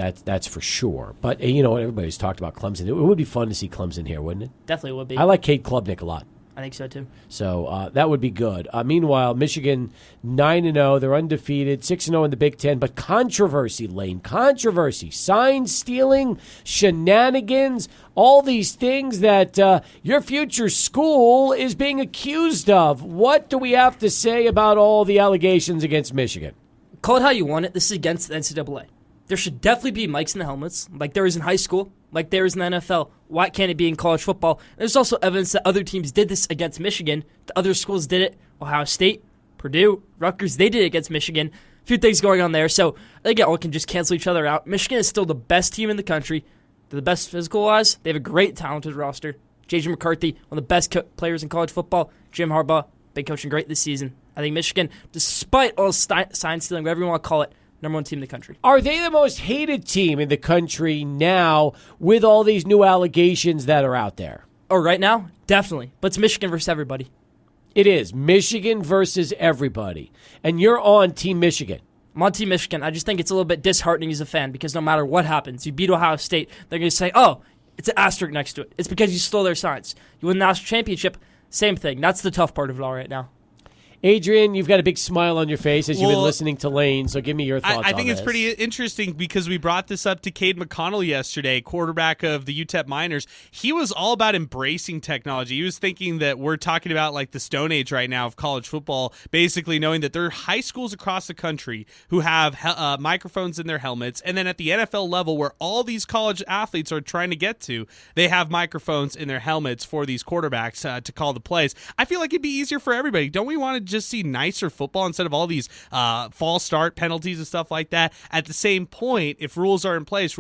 for sure. But everybody's talked about Clemson. It would be fun to see Clemson here, wouldn't it? Definitely would be. I like Cade Klubnik a lot. I think so too. So that would be good. Meanwhile, Michigan 9-0. They're undefeated, 6-0 in the Big Ten. But controversy, Lane, controversy, sign stealing, shenanigans, all these things that your future school is being accused of. What do we have to say about all the allegations against Michigan? Call it how you want it. This is against the NCAA. There should definitely be mics in the helmets, like there is in high school, like there is in the NFL. Why can't it be in college football? There's also evidence that other teams did this against Michigan. The other schools did it. Ohio State, Purdue, Rutgers, they did it against Michigan. A few things going on there. So I think all can just cancel each other out. Michigan is still the best team in the country. They're the best physical-wise. They have a great, talented roster. J.J. McCarthy, one of the best players in college football. Jim Harbaugh, been coaching great this season. I think Michigan, despite all sign stealing, whatever you want to call it, number 1 team in the country. Are they the most hated team in the country now with all these new allegations that are out there? Oh, right now? Definitely. But it's Michigan versus everybody. It is. Michigan versus everybody. And you're on Team Michigan. I'm on Team Michigan. I just think it's a little bit disheartening as a fan because no matter what happens, you beat Ohio State, they're going to say, oh, it's an asterisk next to it. It's because you stole their signs. You win the national championship, same thing. That's the tough part of it all right now. Adrian, you've got a big smile on your face as you've been Well, listening to Lane, so give me your thoughts I think on it's this. pretty interesting because we brought this up to Cade McConnell yesterday, quarterback of the UTEP Miners. He was all about embracing technology. He was thinking that we're talking about like the Stone Age right now of college football, basically knowing that there are high schools across the country who have microphones in their helmets, and then at the NFL level where all these college athletes are trying to get to, they have microphones in their helmets for these quarterbacks to call the plays. I feel like it'd be easier for everybody. Don't we want to just see nicer football instead of all these false start penalties and stuff like that? At the same point, if rules are in place,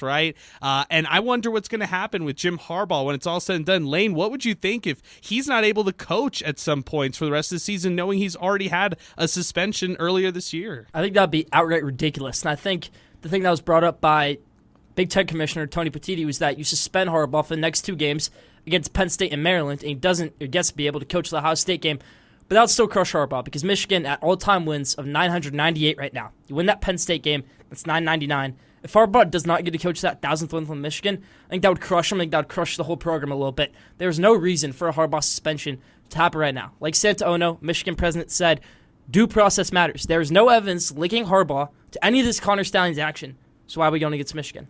right? And I wonder what's going to happen with Jim Harbaugh when it's all said and done. Lane, what would you think if he's not able to coach at some points for the rest of the season, knowing he's already had a suspension earlier this year? I think that'd be outright ridiculous. And I think the thing that was brought up by Big Ten Commissioner Tony Petitti was that you suspend Harbaugh for the next 2 games against Penn State and Maryland, and he gets to be able to coach the Ohio State game. But that would still crush Harbaugh because Michigan at all-time wins of 998 right now. You win that Penn State game, that's 999. If Harbaugh does not get to coach that 1,000th win from Michigan, I think that would crush him. I think that would crush the whole program a little bit. There's no reason for a Harbaugh suspension to happen right now. Like Santa Ono, Michigan president, said, due process matters. There is no evidence linking Harbaugh to any of this Connor Stalions action. So why are we going against Michigan?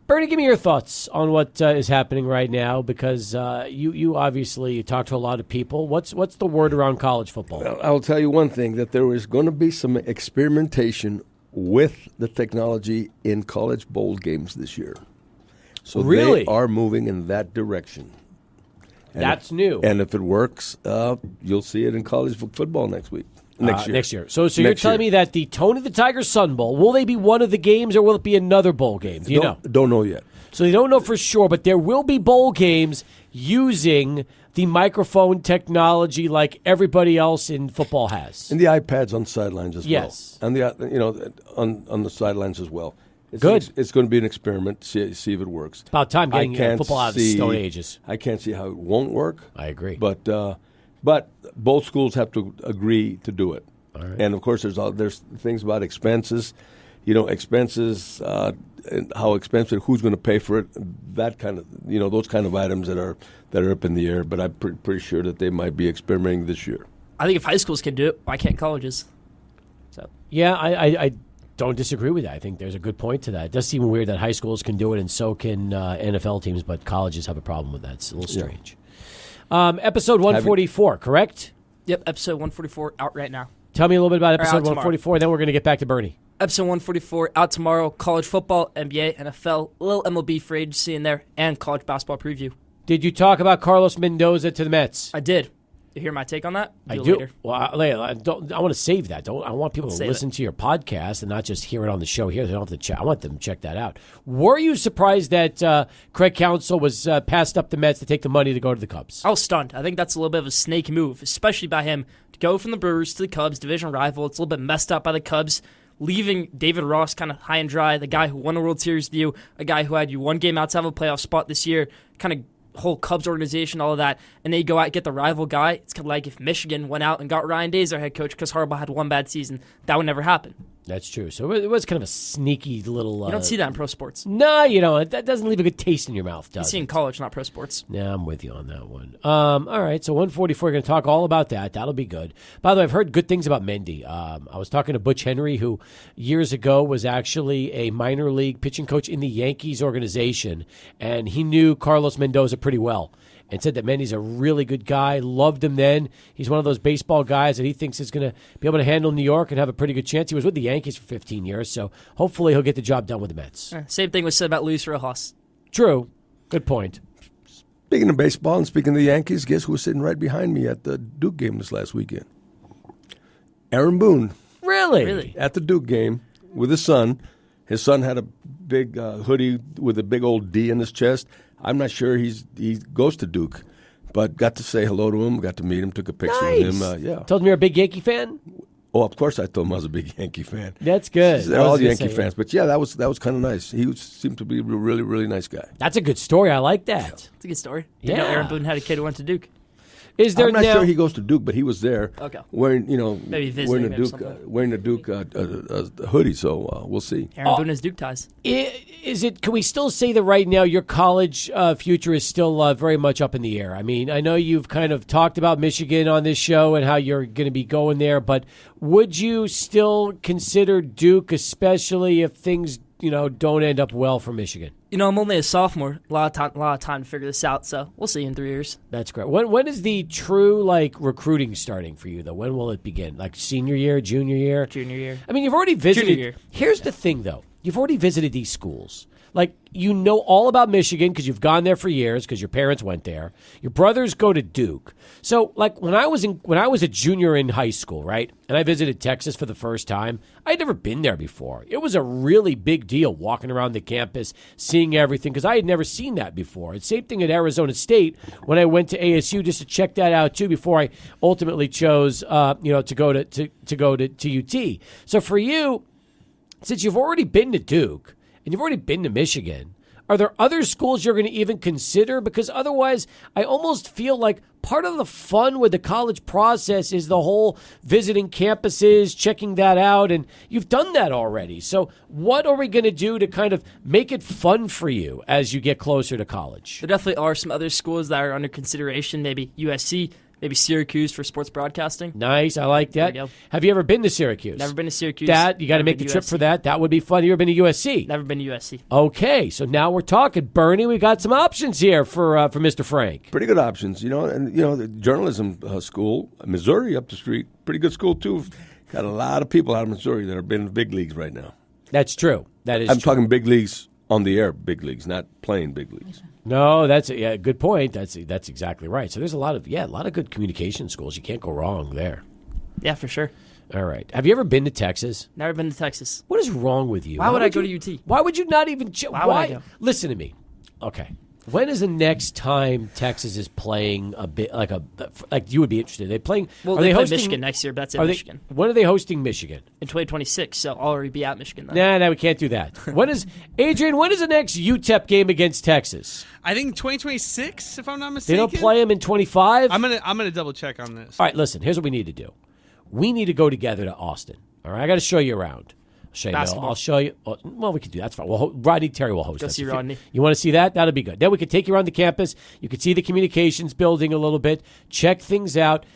Bernie, give me your thoughts on what is happening right now, because you obviously talk to a lot of people. What's the word around college football? Well, I'll tell you one thing, that there is going to be some experimentation with the technology in college bowl games this year. So really? They are moving in that direction. And That's new. And if it works, you'll see it in college football next week. Next year. So you're telling me that the Tony the Tiger Sun Bowl, will they be one of the games or will it be another bowl game? Do you know? Don't know yet. So they don't know for sure, but there will be bowl games using the microphone technology like everybody else in football has. And the iPads on the sidelines as Yes. well. And the on the sidelines as well. Good. It's going to be an experiment. See if it works. About time getting football out of the Stone Ages. I can't see how it won't work. I agree. But both schools have to agree to do it. All right. And of course, there's things about expenses. Expenses, and how expensive, who's going to pay for it, that kind of, those kind of items that are up in the air. But I'm pretty sure that they might be experimenting this year. I think if high schools can do it, why can't colleges? So Yeah, I don't disagree with that. I think there's a good point to that. It does seem weird that high schools can do it and so can NFL teams, but colleges have a problem with that. It's a little strange. Episode 144, correct? Yep, episode 144 out right now. Tell me a little bit about episode out tomorrow. 144, then we're going to get back to Bernie. Episode 144 out tomorrow. College football, NBA, NFL, a little MLB free agency in there, and college basketball preview. Did you talk about Carlos Mendoza to the Mets? I did. You hear my take on that? I do. Later. Well, I want to save that. I want people to listen to your podcast and not just hear it on the show here. They don't have to check. I want them to check that out. Were you surprised that Craig Counsell was passed up the Mets to take the money to go to the Cubs? I was stunned. I think that's a little bit of a snake move, especially by him to go from the Brewers to the Cubs, division rival. It's a little bit messed up by the Cubs, leaving David Ross kind of high and dry, the guy who won a World Series with you, a guy who had you one game outside of a playoff spot this year, kind of whole Cubs organization, all of that, and then you go out and get the rival guy. It's kind of like if Michigan went out and got Ryan Day as their head coach because Harbaugh had one bad season. That would never happen. That's true. So it was kind of a sneaky little... You don't see that in pro sports. No, that doesn't leave a good taste in your mouth, does it? You see in college, not pro sports. Yeah, I'm with you on that one. All right, so 144, we're going to talk all about that. That'll be good. By the way, I've heard good things about Mendy. I was talking to Butch Henry, who years ago was actually a minor league pitching coach in the Yankees organization, and he knew Carlos Mendoza pretty well and said that Mendy's a really good guy, loved him then. He's one of those baseball guys that he thinks is going to be able to handle New York and have a pretty good chance. He was with the Yankees for 15 years, so hopefully he'll get the job done with the Mets. Same thing was said about Luis Rojas. True. Good point. Speaking of baseball and speaking of the Yankees, guess who was sitting right behind me at the Duke game this last weekend? Aaron Boone. Really? At the Duke game with his son. His son had a big hoodie with a big old D in his chest. I'm not sure he goes to Duke, but got to say hello to him, got to meet him, took a picture with him. Yeah. Told him you're a big Yankee fan? Oh, of course I told him I was a big Yankee fan. That's good. They're all Yankee fans. But yeah, that was kind of nice. He seemed to be a really, really nice guy. That's a good story. I like that. It's a good story. Yeah. Aaron Boone had a kid who went to Duke. Is there I'm not now? sure he goes to Duke, but he was there. Okay. Wearing Maybe visiting wearing a maybe Duke something. wearing a Duke hoodie. So we'll see. Aaron Boone has Duke ties. Is it? Can we still say that right now your college future is still very much up in the air? I mean, I know you've kind of talked about Michigan on this show and how you're going to be going there, but would you still consider Duke, especially if things don't end up well for Michigan? I'm only a sophomore. A lot of time to figure this out. So we'll see in 3 years. That's great. When is the true recruiting starting for you though? When will it begin? Like senior year, junior year? Junior year. I mean, you've already visited. Junior year. Here's the thing though. You've already visited these schools. Like, you know all about Michigan because you've gone there for years because your parents went there. Your brothers go to Duke. So, like, when I was a junior in high school, right, and I visited Texas for the first time, I'd never been there before. It was a really big deal walking around the campus, seeing everything because I had never seen that before. And same thing at Arizona State when I went to ASU just to check that out too before I ultimately chose, to go to UT. So for you, since you've already been to Duke and you've already been to Michigan, are there other schools you're going to even consider? Because otherwise, I almost feel like part of the fun with the college process is the whole visiting campuses, checking that out, and you've done that already. So what are we going to do to kind of make it fun for you as you get closer to college? There definitely are some other schools that are under consideration, maybe USC, maybe Syracuse for sports broadcasting. Nice, I like that. There we go. Have you ever been to Syracuse? Never been to Syracuse. That you got to Never make been the to trip USC. for that. That would be fun. You ever been to USC? Never been to USC. Okay, so now we're talking, Bernie. We got some options here for Mr. Frank. Pretty good options, and the journalism school, Missouri up the street, pretty good school too. Got a lot of people out of Missouri that have been in the big leagues right now. That's true. That is. I'm true. talking big leagues on the air, big leagues, not playing big leagues. No, that's a good point. That's exactly right. So there's a lot of good communication schools. You can't go wrong there. Yeah, for sure. All right. Have you ever been to Texas? Never been to Texas. What is wrong with you? Why would I go to UT? Why would you not even? Why would I go? Listen to me. Okay. When is the next time Texas is playing a bit like you would be interested? Are they playing? Well, are they play hosting Michigan next year, but that's in Michigan. When are they hosting Michigan? In 2026, so I'll already be at Michigan then. Nah, we can't do that. When is the next UTEP game against Texas? I think 2026, if I'm not They mistaken. don't play them in 25? I'm gonna double check on this. All right, listen, here's what we need to do. We need to go together to Austin. All right, I got to show you around. I'll show you. Well, we could do that. That's fine. Well, Rodney Terry will host Go us. see Rodney. You want to see that? That'll be good. Then we could take you around the campus. You could see the communications building a little bit, check things out.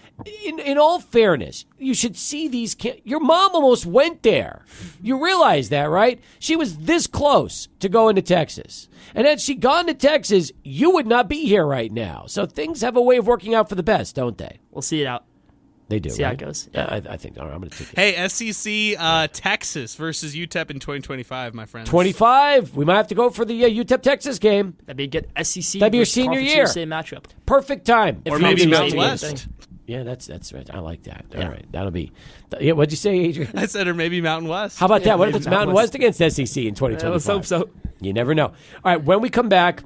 In all fairness, you should see these. Your mom almost went there. You realize that, right? She was this close to going to Texas. And had she gone to Texas, you would not be here right now. So things have a way of working out for the best, don't they? We'll see it out. They do. See how right? it goes. Yeah, I think. All right, I'm going to take it. Hey, SEC Texas versus UTEP in 2025, my friends. 25. We might have to go for the UTEP Texas game. That'd be a good SEC. That'd be your versus senior Conference year. USA matchup. Perfect time. Or If maybe Conference Mountain USA West. Yeah, that's right. I like that. All right, that'll be. Yeah, what'd you say, Adrian? I said, or maybe Mountain West. How about that? What if maybe it's Mountain West against SEC in 2025? Let's hope so. You never know. All right, when we come back,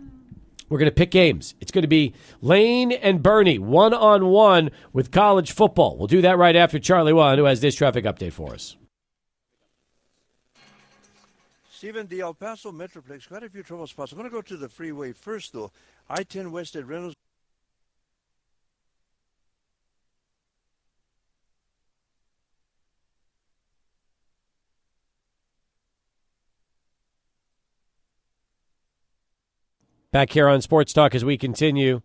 we're going to pick games. It's going to be Lane and Bernie one-on-one with college football. We'll do that right after Charlie Wan, who has this traffic update for us. Stephen, the El Paso Metroplex, quite a few trouble spots. I'm going to go to the freeway first, though. I-10 West at Reynolds. Back here on Sports Talk as we continue.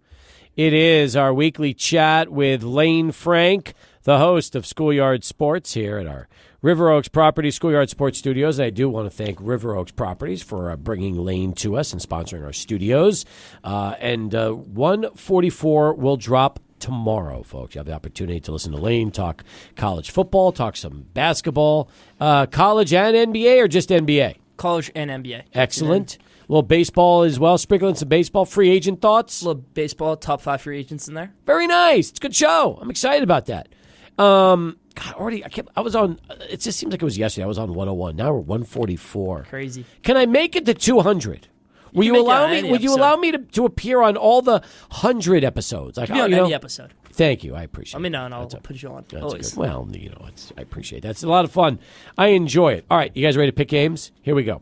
It is our weekly chat with Lane Frank, the host of Schoolyard Sports here at our River Oaks Properties Schoolyard Sports Studios. And I do want to thank River Oaks Properties for bringing Lane to us and sponsoring our studios. And 144 will drop tomorrow, folks. You have the opportunity to listen to Lane talk college football, talk some basketball, college and NBA, or just NBA? College and NBA. Excellent. A little baseball as well, sprinkling some baseball. Free agent thoughts? A little baseball, top 5 free agents in there. Very nice. It's a good show. I'm excited about that. God, I was on, it just seems like it was yesterday. I was on 101. Now we're 144. Crazy. Can I make it to 200? Will you make it allow on me? any Would you episode. allow me to appear on all the 100 episodes? Like, Be on any episode. Thank you. I appreciate it. Let me know and I'll That's put you on. That's Always. good. Well, I appreciate that. It's a lot of fun. I enjoy it. All right, you guys ready to pick games? Here we go.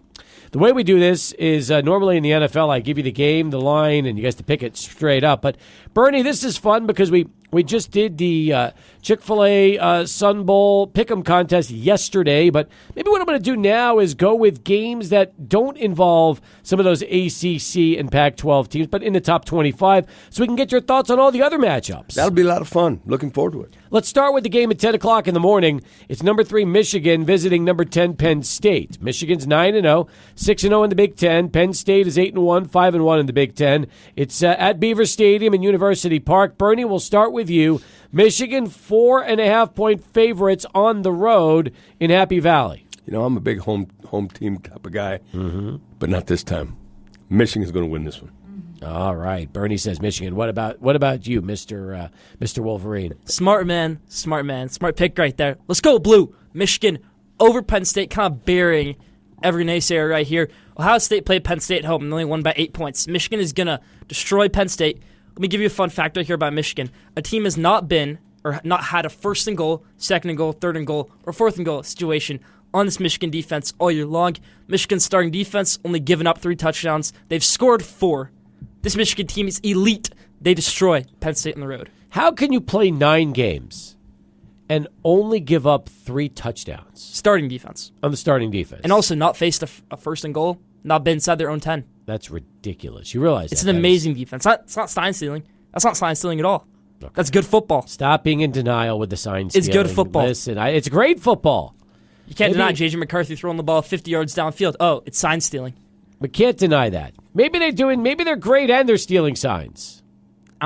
The way we do this is normally in the NFL, I give you the game, the line, and you guys to pick it straight up. But, Bernie, this is fun because we We just did the Chick-fil-A Sun Bowl Pick'em contest yesterday, but maybe what I'm going to do now is go with games that don't involve some of those ACC and Pac-12 teams, but in the top 25, so we can get your thoughts on all the other matchups. That'll be a lot of fun. Looking forward to it. Let's start with the game at 10 o'clock in the morning. It's number 3 Michigan visiting number 10 Penn State. Michigan's 9-0, 6-0 in the Big Ten. Penn State is 8-1, 5-1 in the Big Ten. It's at Beaver Stadium in University Park. Bernie, we'll start with you. Michigan 4.5-point favorites on the road in Happy Valley. You know, I'm a big home team type of guy, but not this time. Michigan's going to win this one. All right. Bernie says Michigan. What about you, Mr. Wolverine? Smart man. Smart pick right there. Let's go, Blue. Michigan over Penn State, kind of burying every naysayer right here. Ohio State played Penn State at home and only won by 8 points. Michigan is going to destroy Penn State. Let me give you a fun fact right here about Michigan. A team has not had a first and goal, second and goal, third and goal, or fourth and goal situation on this Michigan defense all year long. Michigan's starting defense only given up 3 touchdowns. They've scored 4. This Michigan team is elite. They destroy Penn State on the road. How can you play 9 games and only give up 3 touchdowns? Starting defense. On the starting defense. And also not faced a first and goal, not been inside their own 10. That's ridiculous. You realize it's that. An amazing defense. It's not sign stealing. That's not sign stealing at all. Okay. That's good football. Stop being in denial with the sign stealing. It's good football. Listen, it's great football. You can't deny J.J. McCarthy thrhrowing the ball 50 yards downfield. Oh, it's sign stealing. We can't deny that. Maybe they're great and they're stealing signs.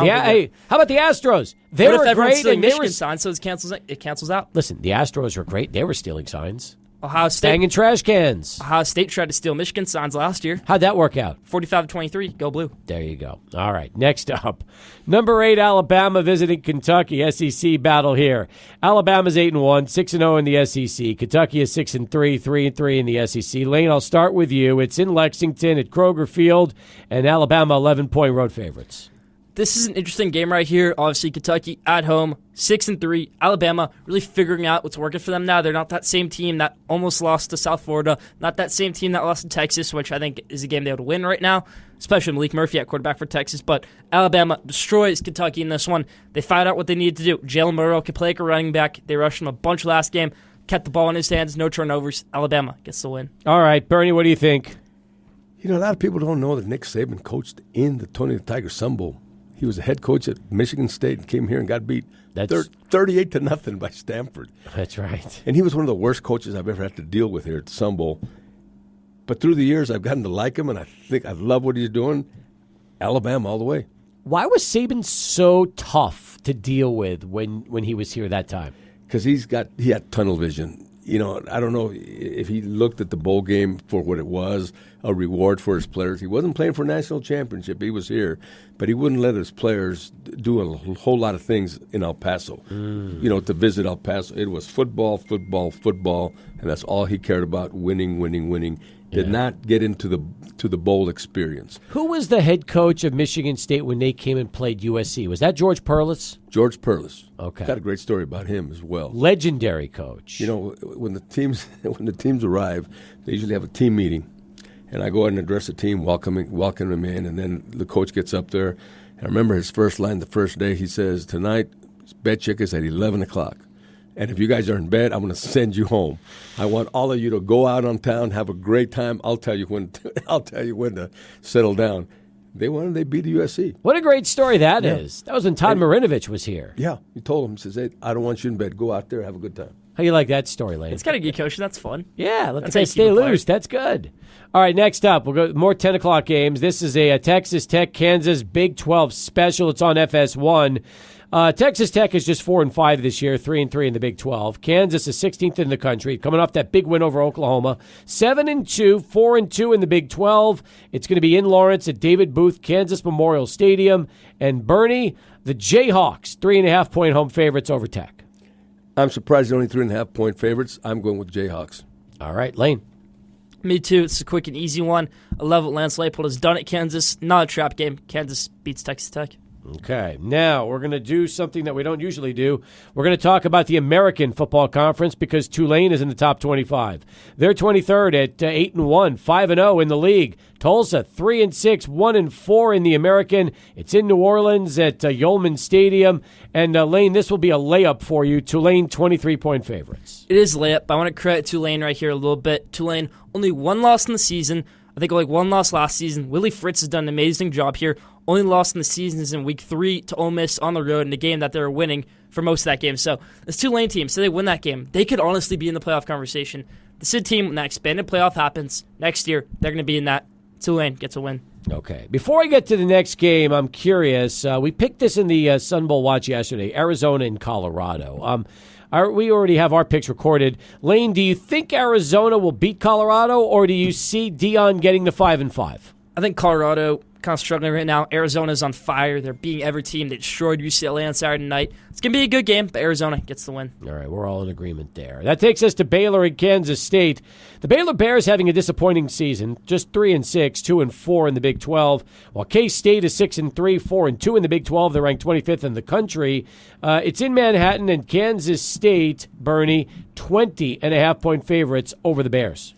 Yeah, hey, how about the Astros? They were great and they were signs, so it cancels out. Listen, the Astros were great. They were stealing signs. Ohio State banging trash cans. Ohio State tried to steal Michigan signs last year. How'd that work out? 45-23. Go Blue. There you go. All right. Next up, number 8 Alabama visiting Kentucky. SEC battle here. Alabama's 8-1, 6-0 in the SEC. Kentucky is 6-3, 3-3 in the SEC. Lane, I'll start with you. It's in Lexington at Kroger Field, and Alabama 11-point road favorites. This is an interesting game right here. Obviously, Kentucky at home, 6-3. Alabama really figuring out what's working for them now. They're not that same team that almost lost to South Florida, not that same team that lost to Texas, which I think is a game they would win right now, especially Malik Murphy at quarterback for Texas. But Alabama destroys Kentucky in this one. They found out what they needed to do. Jalen Murrow can play like a running back. They rushed him a bunch last game, kept the ball in his hands, no turnovers. Alabama gets the win. All right, Bernie, what do you think? You know, a lot of people don't know that Nick Saban coached in the Tony the Tiger Sun Bowl. He was a head coach at Michigan State and came here and got beat 38-0 by Stanford. That's right. And he was one of the worst coaches I've ever had to deal with here at the Sun Bowl. But through the years, I've gotten to like him, and I think I love what he's doing. Alabama all the way. Why was Saban so tough to deal with when he was here that time? Because he had tunnel vision. You know, I don't know if he looked at the bowl game for what it was, a reward for his players. He wasn't playing for a national championship. He was here. But he wouldn't let his players do a whole lot of things in El Paso, you know, to visit El Paso. It was football, and that's all he cared about, winning. Did not get into the bowl experience. Who was the head coach of Michigan State when they came and played USC? Was that George Perlis? George Perlis. Okay. Got a great story about him as well. Legendary coach. You know, when the teams arrive, they usually have a team meeting. And I go ahead and address the team, welcome them in, and then the coach gets up there. And I remember his first line the first day. He says, "Tonight, bed check is at 11 o'clock. And if you guys are in bed, I'm going to send you home. I want all of you to go out on town, have a great time. I'll tell you when to settle down." They beat USC. What a great story that is. That was when Todd Marinovich was here. Yeah, he told him, he says, "Hey, I don't want you in bed. Go out there, have a good time." How you like that story, Lane? It's kind of good coaching. That's fun. Yeah, let the guys stay loose. That's good. All right, next up, we'll go more 10 o'clock games. This is a Texas Tech-Kansas Big 12 special. It's on FS1. Texas Tech is just 4-5 this year, 3-3 in the Big 12. Kansas is 16th in the country, coming off that big win over Oklahoma. 7-2, 4-2 in the Big 12. It's going to be in Lawrence at David Booth Kansas Memorial Stadium. And Bernie, the Jayhawks, 3.5-point home favorites over Tech. I'm surprised they're only 3.5-point favorites. I'm going with Jayhawks. All right, Lane. Me too. It's a quick and easy one. I love what Lance Leipold has done at Kansas. Not a trap game. Kansas beats Texas Tech. Okay, now we're going to do something that we don't usually do. We're going to talk about the American Football Conference because Tulane is in the top 25. They're 23rd at 8-1, 5-0 in the league. Tulsa 3-6, 1-4 in the American. It's in New Orleans at Yulman Stadium. And Lane, this will be a layup for you. Tulane 23-point favorites. It is a layup. I want to credit Tulane right here a little bit. Tulane only one loss in the season. I think only one loss last season. Willie Fritz has done an amazing job here. Only loss in the season is in week 3 to Ole Miss on the road in a game that they were winning for most of that game. So this Tulane team, so they win that game, they could honestly be in the playoff conversation. The SID team, when that expanded playoff happens next year, they're going to be in that. Tulane gets a win. Okay. Before I get to the next game, I'm curious. We picked this in the Sun Bowl watch yesterday, Arizona and Colorado. We already have our picks recorded. Lane, do you think Arizona will beat Colorado, or do you see Dion getting the 5-5? I think Colorado kind of struggling right now. Arizona's on fire. They're beating every team. They destroyed UCLA on Saturday night. It's going to be a good game, but Arizona gets the win. All right, we're all in agreement there. That takes us to Baylor and Kansas State. The Baylor Bears having a disappointing season, just 3-6, 2-4 in the Big 12, while K-State is 6-3, 4-2 in the Big 12. They're ranked 25th in the country. It's in Manhattan, and Kansas State, Bernie, 20.5-point favorites over the Bears.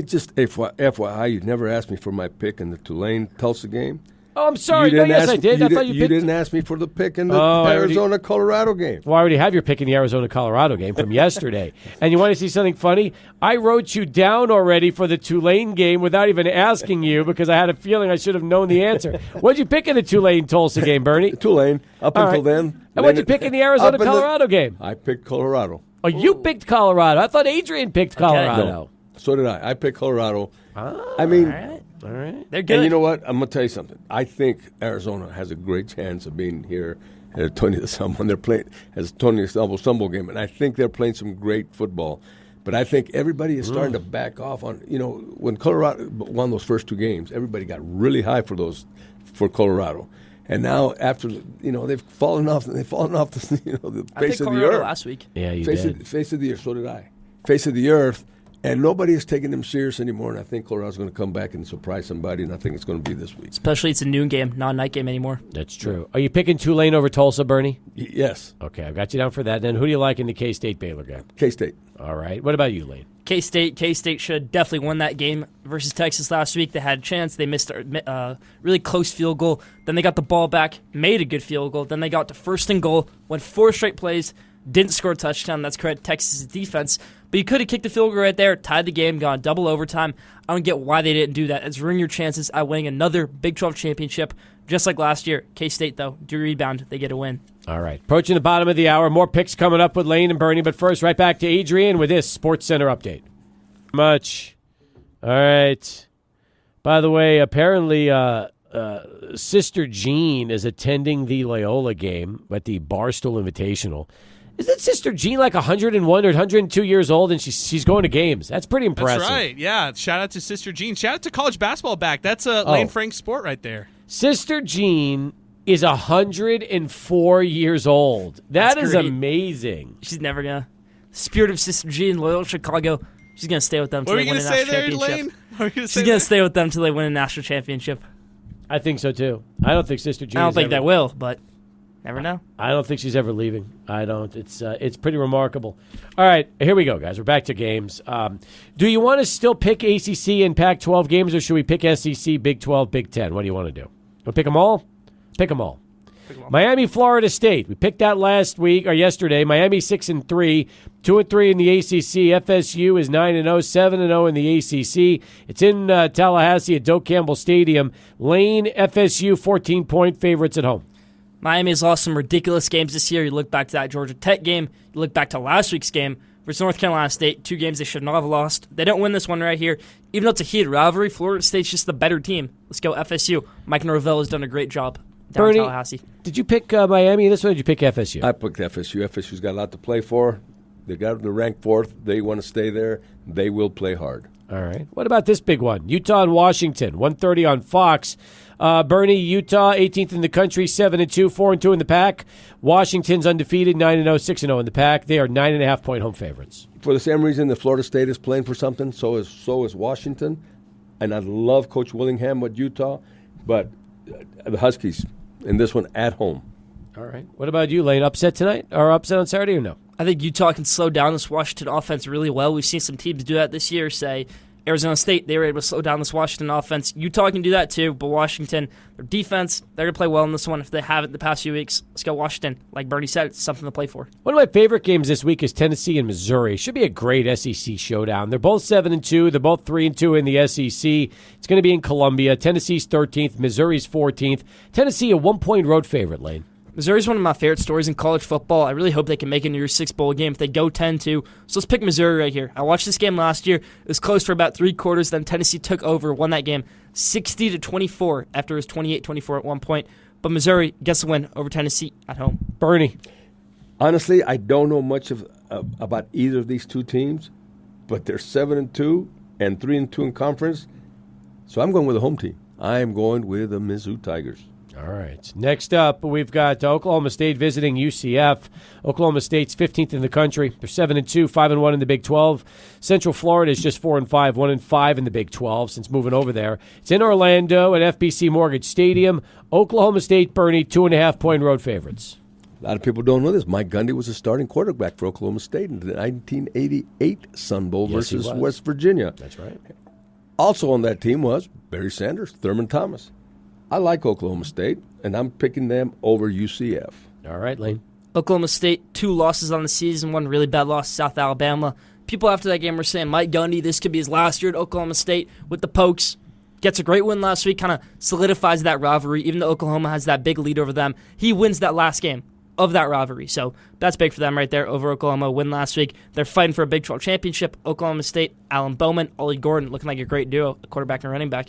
Just FYI, you never asked me for my pick in the Tulane-Tulsa game. Oh, I'm sorry. No, yes, I did. I thought you picked... didn't ask me for the pick in the Arizona-Colorado game. Well, I already have your pick in the Arizona-Colorado game from yesterday. And you want to see something funny? I wrote you down already for the Tulane game without even asking you because I had a feeling I should have known the answer. What did you pick in the Tulane-Tulsa game, Bernie? Tulane, up until then. And what did you pick in the Arizona-Colorado game? I picked Colorado. Oh, you picked Colorado. I thought Adrian picked Colorado. No, so did I. I picked Colorado. Oh, I mean... All right. They're good. And you know what? I'm going to tell you something. I think Arizona has a great chance of being here at Tony the Sun when they're playing as Tony the Sun Bowl game. And I think they're playing some great football. But I think everybody is starting to back off on, when Colorado won those first 2 games, everybody got really high for Colorado. And now after, they've fallen off the face of the earth. Last week. Yeah, you did. Face of the earth, so did I. Face of the earth. And nobody is taking them serious anymore, and I think Colorado's going to come back and surprise somebody, and I think it's going to be this week. Especially it's a noon game, not a night game anymore. That's true. Are you picking Tulane over Tulsa, Bernie? Yes. Okay, I've got you down for that. Then who do you like in the K-State Baylor game? K-State. All right. What about you, Lane? K-State should definitely win that game versus Texas last week. They had a chance. They missed a really close field goal. Then they got the ball back, made a good field goal. Then they got to 1st and goal, went 4 straight plays, didn't score a touchdown. That's credit Texas' defense. But you could have kicked the field goal right there, tied the game, gone double overtime. I don't get why they didn't do that. It's ruining your chances at winning another Big 12 championship, just like last year. K-State, though, do rebound. They get a win. All right. Approaching the bottom of the hour. More picks coming up with Lane and Bernie. But first, right back to Adrian with this Sports Center update. Much. All right. By the way, apparently Sister Jean is attending the Loyola game at the Barstool Invitational. Isn't Sister Jean like 101 or 102 years old, and she's going to games? That's pretty impressive. That's right, yeah. Shout out to Sister Jean. Shout out to college basketball back. That's a Lane Frank sport right there. Sister Jean is 104 years old. That's great. Amazing. She's never going to. Spirit of Sister Jean, Loyola Chicago. She's going to stay with them until they win a national championship. She's going to stay with them until they win a national championship. I think so, too. I don't think Sister Jean I don't think they will, but... Never know. I don't think she's ever leaving. I don't. It's pretty remarkable. All right, here we go, guys. We're back to games. Do you want to still pick ACC and Pac-12 games, or should we pick SEC, Big 12, Big 10? What do you want to do? Want to pick them all? Pick them all. Miami, Florida State. We picked that last week or yesterday. Miami 6-3, 2-3 in the ACC. FSU is 9-0, 7-0 in the ACC. It's in Tallahassee at Doak Campbell Stadium. Lane, FSU, 14-point favorites at home. Miami has lost some ridiculous games this year. You look back to that Georgia Tech game. You look back to last week's game versus North Carolina State. 2 games they should not have lost. They don't win this one right here. Even though it's a heated rivalry, Florida State's just the better team. Let's go FSU. Mike Norvell has done a great job down in Tallahassee. Did you pick Miami this one, or did you pick FSU? I picked FSU. FSU's got a lot to play for. They got the ranked 4th. They want to stay there. They will play hard. All right. What about this big one? Utah and Washington, 1:30 on Fox. Bernie, Utah, 18th in the country, 7-2, 4-2 in the pack. Washington's undefeated, 9-0, 6-0 in the pack. They are 9.5-point home favorites. For the same reason that Florida State is playing for something, so is Washington. And I love Coach Willingham with Utah, but the Huskies, and this one at home. All right. What about you, Lane? Upset tonight or upset on Saturday or no? I think Utah can slow down this Washington offense really well. We've seen some teams do that this year. Say Arizona State, they were able to slow down this Washington offense. Utah can do that too, but Washington, their defense, they're going to play well in this one if they haven't the past few weeks. Let's go Washington. Like Bernie said, it's something to play for. One of my favorite games this week is Tennessee and Missouri. Should be a great SEC showdown. They're both 7-2. They're both 3-2 in the SEC. It's going to be in Columbia. Tennessee's 13th. Missouri's 14th. Tennessee a 1-point road favorite, Lane. Missouri's one of my favorite stories in college football. I really hope they can make it into your 6 bowl game if they go 10-2. So let's pick Missouri right here. I watched this game last year. It was close for about 3 quarters. Then Tennessee took over, won that game 60-24 after it was 28-24 at one point. But Missouri gets the win over Tennessee at home. Bernie. Honestly, I don't know much about either of these two teams, but they're 7-2 and 3-2 in conference. So I'm going with the home team. I am going with the Mizzou Tigers. All right. Next up, we've got Oklahoma State visiting UCF. Oklahoma State's 15th in the country. They're 7-2, 5-1 in the Big 12. Central Florida is just 4-5, 1-5 in the Big 12 since moving over there. It's in Orlando at FBC Mortgage Stadium. Oklahoma State, Bernie, 2.5-point road favorites. A lot of people don't know this. Mike Gundy was a starting quarterback for Oklahoma State in the 1988 Sun Bowl versus West Virginia. That's right. Also on that team was Barry Sanders, Thurman Thomas. I like Oklahoma State, and I'm picking them over UCF. All right, Lane. Oklahoma State, 2 losses on the season, 1 really bad loss to South Alabama. People after that game were saying Mike Gundy, this could be his last year at Oklahoma State with the Pokes. Gets a great win last week, kind of solidifies that rivalry. Even though Oklahoma has that big lead over them, he wins that last game of that rivalry. So that's big for them right there over Oklahoma. Win last week. They're fighting for a Big 12 championship. Oklahoma State, Alan Bowman, Ollie Gordon, looking like a great duo, a quarterback and running back.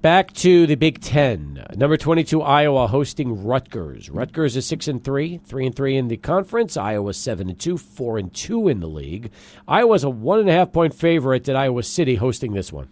Back to the Big Ten. Number 22, Iowa hosting Rutgers. Rutgers is 6-3, 3-3 in the conference. Iowa 7-2, 4-2 in the league. Iowa's a 1.5-point favorite at Iowa City hosting this one.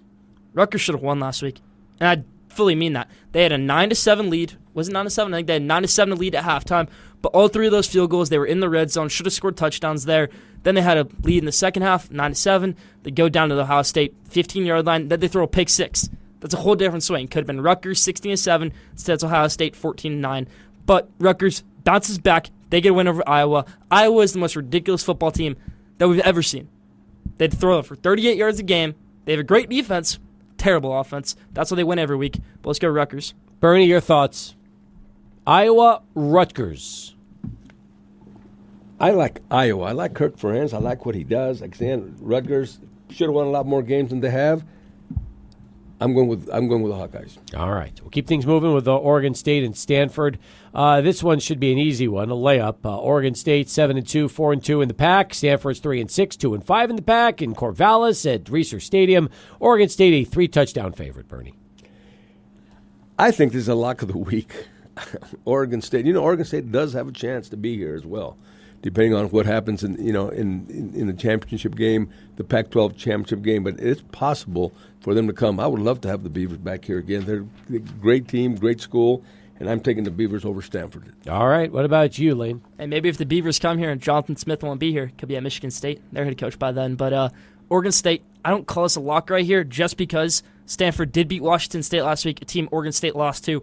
Rutgers should have won last week, and I fully mean that. They had a 9-7 lead. Was it 9-7? I think they had 9-7 lead at halftime. But all 3 of those field goals, they were in the red zone. Should have scored touchdowns there. Then they had a lead in the second half, 9-7. They go down to the Ohio State 15-yard line. Then they throw a pick 6. That's a whole different swing. Could have been Rutgers 16-7. Instead, it's Ohio State 14-9. But Rutgers bounces back. They get a win over Iowa. Iowa is the most ridiculous football team that we've ever seen. They throw for 38 yards a game. They have a great defense, terrible offense. That's why they win every week. But let's go Rutgers. Bernie, your thoughts? Iowa, Rutgers. I like Iowa. I like Kirk Ferentz. I like what he does. Like saying Rutgers should have won a lot more games than they have. I'm going with the Hawkeyes. All right. We'll keep things moving with Oregon State and Stanford. This one should be an easy one, a layup. Oregon State 7-2, 4-2 in the pack. Stanford's 3-6, 2-5 in the pack. In Corvallis at Reser Stadium. Oregon State a 3-touchdown favorite, Bernie. I think this is a lock of the week. Oregon State. Oregon State does have a chance to be here as well, depending on what happens in the championship game, the Pac-12 championship game. But it's possible for them to come. I would love to have the Beavers back here again. They're a great team, great school, and I'm taking the Beavers over Stanford. All right. What about you, Lane? And maybe if the Beavers come here and Jonathan Smith won't be here, could be at Michigan State. They're head coach by then. But Oregon State, I don't call this a lock right here just because Stanford did beat Washington State last week, a team Oregon State lost to.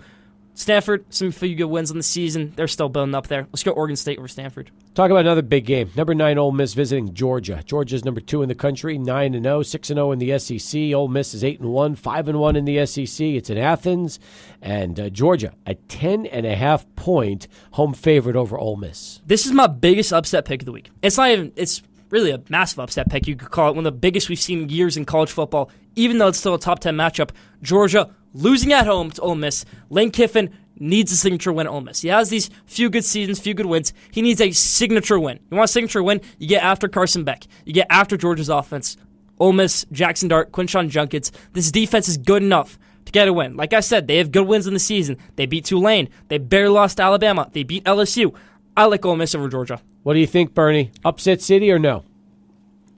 Stanford, some few good wins on the season. They're still building up there. Let's go Oregon State over Stanford. Talk about another big game. Number 9, Ole Miss visiting Georgia. Georgia's number 2 in the country, 9-0, 6-0 in the SEC. Ole Miss is 8-1, 5-1 in the SEC. It's in Athens. And Georgia, a 10.5-point home favorite over Ole Miss. This is my biggest upset pick of the week. It's really a massive upset pick. You could call it one of the biggest we've seen in years in college football, even though it's still a top 10 matchup. Georgia losing at home to Ole Miss. Lane Kiffin needs a signature win at Ole Miss. He has these few good seasons, few good wins. He needs a signature win. You want a signature win? You get after Carson Beck. You get after Georgia's offense. Ole Miss, Jackson Dart, Quinshon Junkins. This defense is good enough to get a win. Like I said, they have good wins in the season. They beat Tulane. They barely lost to Alabama. They beat LSU. I like Ole Miss over Georgia. What do you think, Bernie? Upset City or no?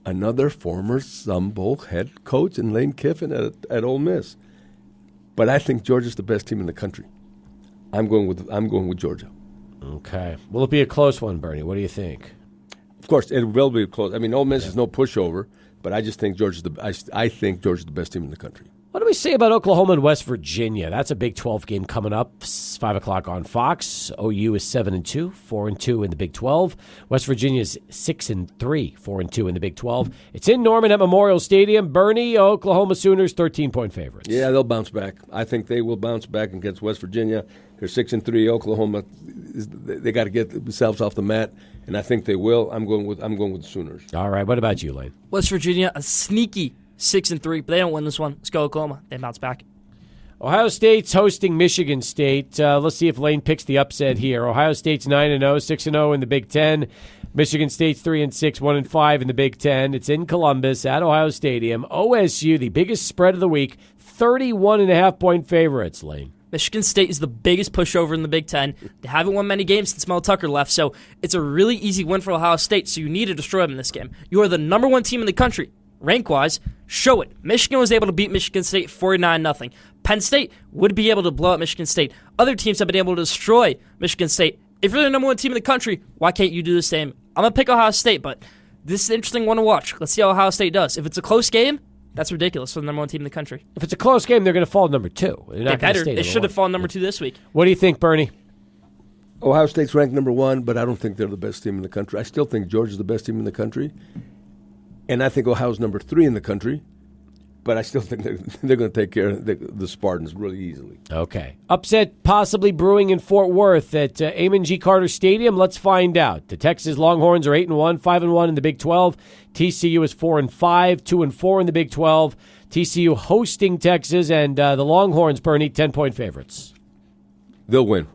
Another former Sun Bowl head coach in Lane Kiffin at Ole Miss. But I think Georgia's the best team in the country. I'm going with Georgia. Okay. Will it be a close one, Bernie? What do you think? Of course, it will be close. I mean, Ole Miss is no pushover, but I just think I think Georgia's the best team in the country. What do we say about Oklahoma and West Virginia? That's a Big 12 game coming up, 5 o'clock on Fox. OU is 7-2, 4-2 in the Big 12. West Virginia is 6-3, 4-2 in the Big 12. It's in Norman at Memorial Stadium. Bernie, Oklahoma Sooners, 13-point favorites. Yeah, they'll bounce back. I think they will bounce back against West Virginia. They're 6-3. Oklahoma, they got to get themselves off the mat, and I think they will. I'm going with the Sooners. All right, what about you, Lane? West Virginia, a sneaky 6-3, but they don't win this one. Let's go Oklahoma. They bounce back. Ohio State's hosting Michigan State. Let's see if Lane picks the upset here. Ohio State's 9-0, 6-0 in the Big Ten. Michigan State's 3-6, 1-5 in the Big Ten. It's in Columbus at Ohio Stadium. OSU, the biggest spread of the week, 31.5-point favorites, Lane. Michigan State is the biggest pushover in the Big Ten. They haven't won many games since Mel Tucker left, so it's a really easy win for Ohio State, so you need to destroy them in this game. You are the number one team in the country, rank-wise. Show it. Michigan was able to beat Michigan State 49-0. Penn State would be able to blow up Michigan State. Other teams have been able to destroy Michigan State. If you're the number one team in the country, why can't you do the same? I'm going to pick Ohio State, but this is an interesting one to watch. Let's see how Ohio State does. If it's a close game, that's ridiculous for the number one team in the country. If it's a close game, they're going to fall number 2. They better. They should have fallen number 2 this week. What do you think, Bernie? Ohio State's ranked number 1, but I don't think they're the best team in the country. I still think Georgia's the best team in the country, and I think Ohio's number 3 in the country. But I still think they're going to take care of the Spartans really easily. Okay. Upset possibly brewing in Fort Worth at Amon G. Carter Stadium. Let's find out. The Texas Longhorns are 8-1, 5-1 in the Big 12. TCU is 4-5, 2-4 in the Big 12. TCU hosting Texas, and the Longhorns, Bernie, 10-point favorites. They'll win.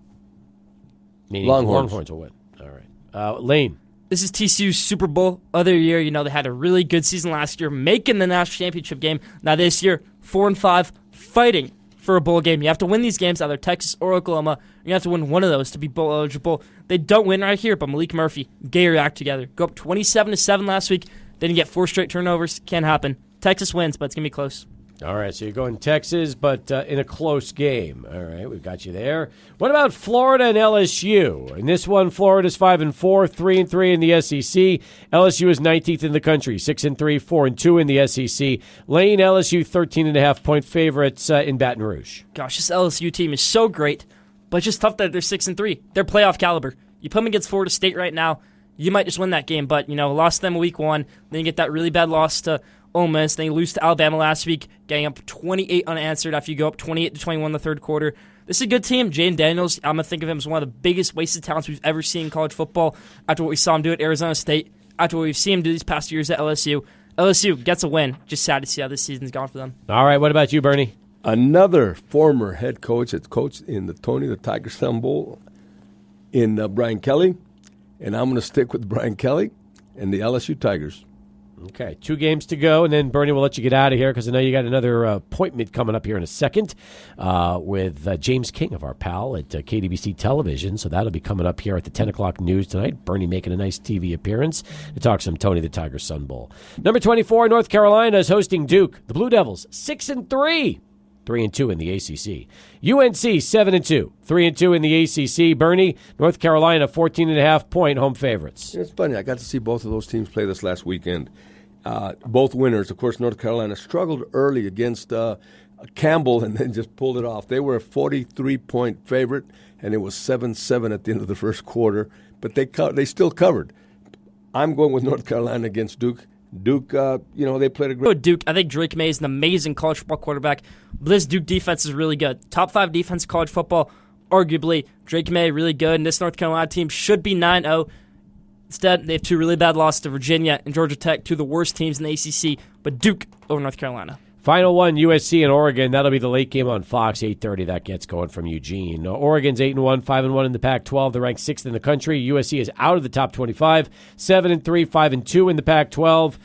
Meaning Longhorns will win. All right. Lane. This is TCU's Super Bowl. Other year, they had a really good season last year, making the national championship game. Now this year, 4-5, fighting for a bowl game. You have to win these games, either Texas or Oklahoma. You have to win one of those to be bowl eligible. They don't win right here, but Malik Murphy, Gary act together. Go up 27-7 last week. Then you get 4 straight turnovers. Can't happen. Texas wins, but it's going to be close. All right, so you're going Texas, but in a close game. All right, we've got you there. What about Florida and LSU? In this one, Florida's 5-4, 3-3 in the SEC. LSU is 19th in the country, 6-3, 4-2 in the SEC. Lane, LSU 13.5-point favorites in Baton Rouge. Gosh, this LSU team is so great, but it's just tough that they're 6-3. They're playoff caliber. You put them against Florida State right now, you might just win that game, but lost them week 1. Then you get that really bad loss to Ole Miss. They lose to Alabama last week, getting up 28 unanswered after you go up 28-21 in the third quarter. This is a good team. Jaden Daniels, I'm going to think of him as one of the biggest wasted talents we've ever seen in college football after what we saw him do at Arizona State, after what we've seen him do these past years at LSU. LSU gets a win. Just sad to see how this season's gone for them. All right, what about you, Bernie? Another former head coach that's coached in the Tony the Tiger Sun Bowl in Brian Kelly, and I'm going to stick with Brian Kelly and the LSU Tigers. Okay, 2 games to go, and then Bernie will let you get out of here because I know you got another appointment coming up here in a second with James King of our pal at KDBC Television. So that'll be coming up here at the 10 o'clock news tonight. Bernie making a nice TV appearance to talk some Tony the Tiger Sun Bowl. Number 24, North Carolina is hosting Duke. The Blue Devils, 6-3. 3-2 in the ACC. UNC 7-2, 3-2 in the ACC. Bernie, North Carolina 14.5-point home favorites. It's funny. I got to see both of those teams play this last weekend. Both winners. Of course, North Carolina struggled early against Campbell and then just pulled it off. They were a 43-point favorite, and it was 7-7 at the end of the first quarter. But they still covered. I'm going with North Carolina against Duke. Duke, they played a great... Duke, I think Drake May is an amazing college football quarterback, but this Duke defense is really good. Top 5 defense in college football, arguably. Drake May, really good, and this North Carolina team should be 9-0. Instead, they have 2 really bad losses to Virginia and Georgia Tech, 2 of the worst teams in the ACC, but Duke over North Carolina. Final one, USC and Oregon. That'll be the late game on Fox, 8:30. That gets going from Eugene. Oregon's 8-1, 5-1 in the Pac-12. They're ranked 6th in the country. USC is out of the top 25, 7-3, 5-2 in the Pac-12.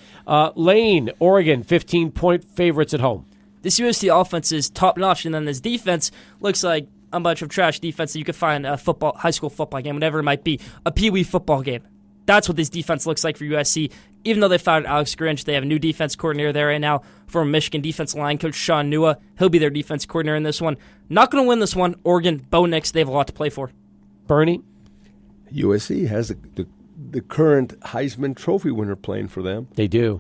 Lane, Oregon, 15-point favorites at home. This USC offense is top-notch, and then this defense looks like a bunch of trash defense that you could find a high school football game, whatever it might be, a peewee football game. That's what this defense looks like for USC. Even though they fired Alex Grinch, they have a new defense coordinator there right now, former Michigan defensive line coach Sean Nua. He'll be their defense coordinator in this one. Not going to win this one. Oregon, Bo Nix, they have a lot to play for. Bernie? USC has the current Heisman Trophy winner playing for them. They do.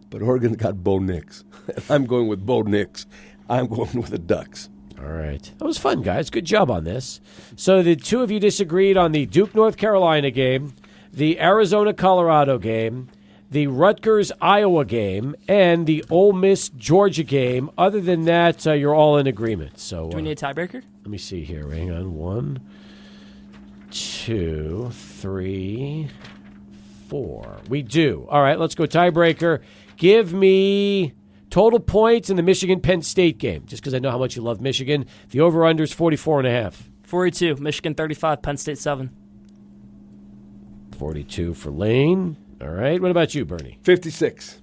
But Oregon got Bo Nix. I'm going with Bo Nix. I'm going with the Ducks. All right. That was fun, guys. Good job on this. So the two of you disagreed on the Duke, North Carolina game, the Arizona, Colorado game, the Rutgers, Iowa game, and the Ole Miss, Georgia game. Other than that, you're all in agreement. So Do we need a tiebreaker? let me see here. Hang on. 1, 2, 3, 4. We do. All right, let's go tiebreaker. Give me total points in the Michigan-Penn State game, just because I know how much you love Michigan. The over-under is 44.5. 42. Michigan 35. Penn State 7. 42 for Lane. All right. What about you, Bernie? 56.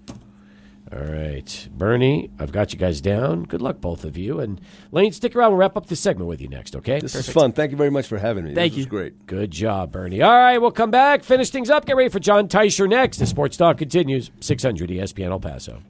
All right. Bernie, I've got you guys down. Good luck, both of you. And Lane, stick around. We'll wrap up this segment with you next, okay? This is fun. Thank you very much for having me. Thank this you. was great. Good job, Bernie. All right, we'll come back, finish things up, get ready for John Teicher next. The Sports Talk continues. 600 ESPN El Paso.